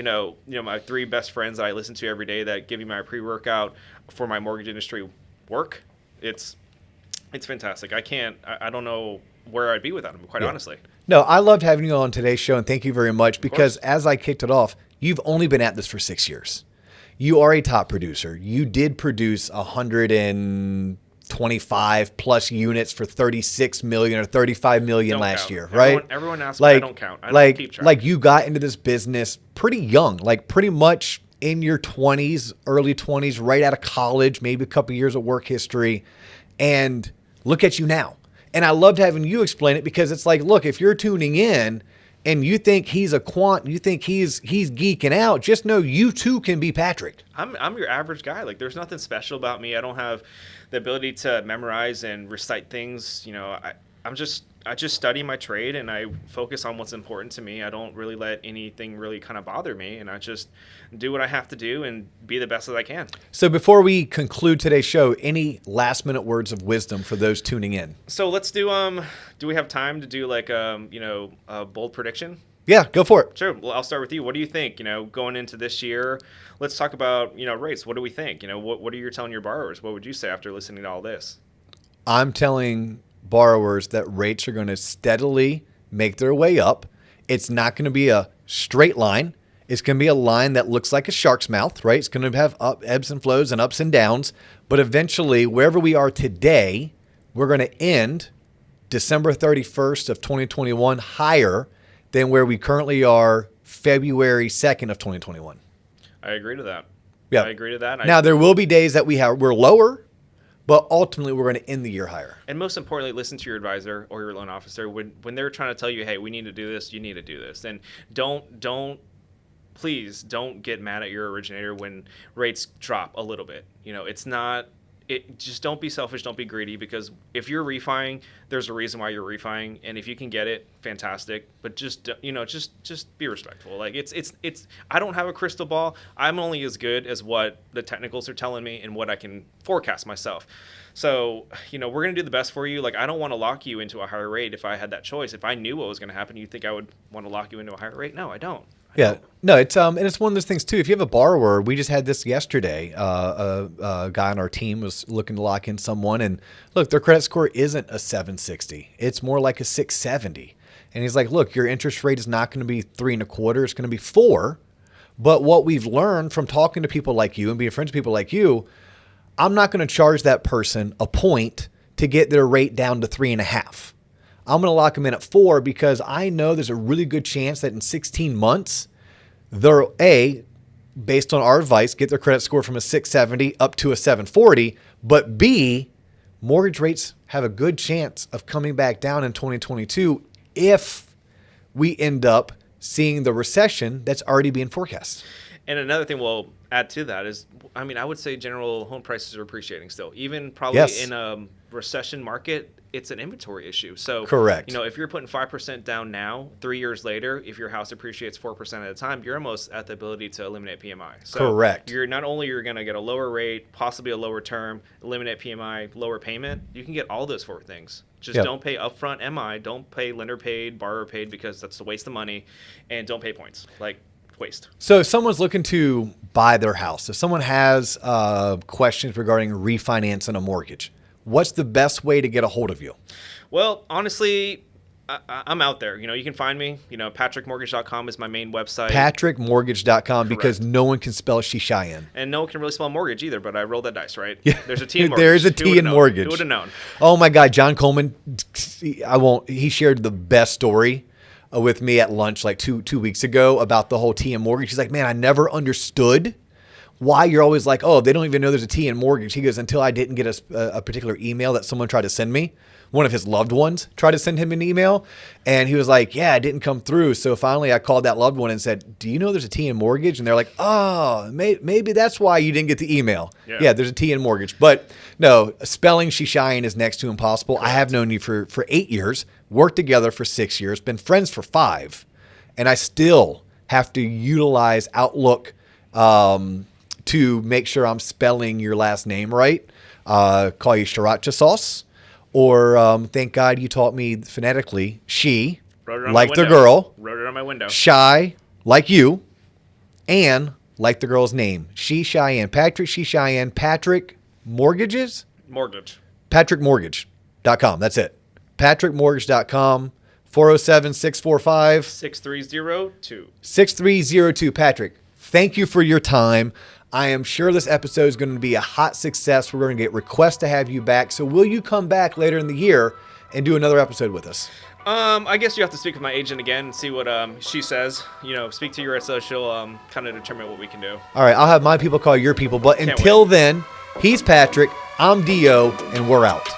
my 3 best friends that I listen to every day that give me my pre-workout for my mortgage industry work, it's fantastic. I don't know where I'd be without them, quite honestly. No, I loved having you on today's show, and thank you very much, because as I kicked it off, you've only been at this for 6 years. You are a top producer. You did produce 125 plus units for 36 million or 35 million last year, right? Everyone asks me, I don't count. I don't keep track. Like you got into this business pretty young, like pretty much in your 20s, early 20s, right out of college, maybe a couple years of work history, and look at you now. And I loved having you explain it, because it's like, look, if you're tuning in and you think he's a quant, you think he's geeking out, just know you too can be Patrick. I'm your average guy. Like, there's nothing special about me. I don't have the ability to memorize and recite things. I just study my trade, and I focus on what's important to me. I don't really let anything really kind of bother me, and I just do what I have to do and be the best that I can. So before we conclude today's show, any last minute words of wisdom for those tuning in? So let's do we have time to do like a bold prediction? Yeah, go for it. Sure. Well, I'll start with you. What do you think, going into this year? Let's talk about, rates. What do we think? What are you telling your borrowers? What would you say after listening to all this? I'm telling borrowers that rates are going to steadily make their way up. It's not going to be a straight line. It's going to be a line that looks like a shark's mouth, right? It's going to have ebbs and flows and ups and downs. But eventually, wherever we are today, we're going to end December 31st of 2021 higher than where we currently are February 2nd of 2021. I agree to that. Yeah. I agree to that. Now, there will be days that we're lower, but ultimately we're going to end the year higher. And most importantly, listen to your advisor or your loan officer when they're trying to tell you, hey, we need to do this, you need to do this. And please don't get mad at your originator when rates drop a little bit. Just don't be selfish, don't be greedy, because if you're refining, there's a reason why you're refining, and if you can get it, fantastic. But just be respectful. Like it's I don't have a crystal ball. I'm only as good as what the technicals are telling me and what I can forecast myself. So, we're going to do the best for you. Like, I don't want to lock you into a higher rate if I had that choice. If I knew what was going to happen, you think I would want to lock you into a higher rate? No, I don't. Yeah, no, it's and it's one of those things too. If you have a borrower, we just had this yesterday. A guy on our team was looking to lock in someone, and look, their credit score isn't a 760; it's more like a 670. And he's like, "Look, your interest rate is not going to be 3.25; it's going to be 4." But what we've learned from talking to people like you and being friends with people like you, I'm not going to charge that person a point to get their rate down to 3.5. I'm going to lock them in at 4 because I know there's a really good chance that in 16 months, they'll, based on our advice, get their credit score from a 670 up to a 740. But B, mortgage rates have a good chance of coming back down in 2022 if we end up seeing the recession that's already being forecast. And another thing we'll add to that is, I would say general home prices are appreciating still. Even probably in a recession market, it's an inventory issue. So, correct. If you're putting 5% down now, 3 years later, if your house appreciates 4% at a time, you're almost at the ability to eliminate PMI. So correct. You're going to get a lower rate, possibly a lower term, eliminate PMI, lower payment. You can get all those 4 things. Just don't pay upfront MI, don't pay lender paid, borrower paid, because that's a waste of money, and don't pay points. Waste. So if someone's looking to buy their house, if someone has questions regarding refinancing a mortgage, what's the best way to get a hold of you? Well, honestly, I'm out there. You can find me. PatrickMortgage.com is my main website. PatrickMortgage.com, because no one can spell Srichaiyan. And no one can really spell mortgage either, but I rolled that dice, right? Yeah. There's a T in mortgage. There is a T in mortgage. Who would have known? Oh my God, John Coleman, he shared the best story with me at lunch like two weeks ago about the whole T in mortgage. He's like, man, I never understood why you're always like, oh, they don't even know there's a T in mortgage. He goes, until I didn't get a particular email that someone tried to send me. One of his loved ones tried to send him an email, and he was like, yeah, it didn't come through. So finally I called that loved one and said, do you know there's a T in mortgage? And they're like, oh, maybe that's why you didn't get the email. Yeah, there's a T in mortgage. But no, spelling Srichaiyan is next to impossible. Correct. I have known you for 8 years, worked together for 6 years, been friends for 5, and I still have to utilize Outlook to make sure I'm spelling your last name right. Call you Sriracha Sauce. Or thank God you taught me phonetically. She, like the girl. Wrote it on my window. Shy, like you. And like the girl's name. Srichaiyan. Patrick Srichaiyan. Patrick Mortgages? Mortgage. PatrickMortgage.com. That's it. PatrickMortgage.com. 407-645. 6302. 6302. Patrick, thank you for your time. I am sure this episode is going to be a hot success. We're going to get requests to have you back. So will you come back later in the year and do another episode with us? I guess you have to speak with my agent again and see what she says. Speak to your so she'll kind of determine what we can do. All right, I'll have my people call your people. But until then, he's Patrick, I'm Dio, and we're out.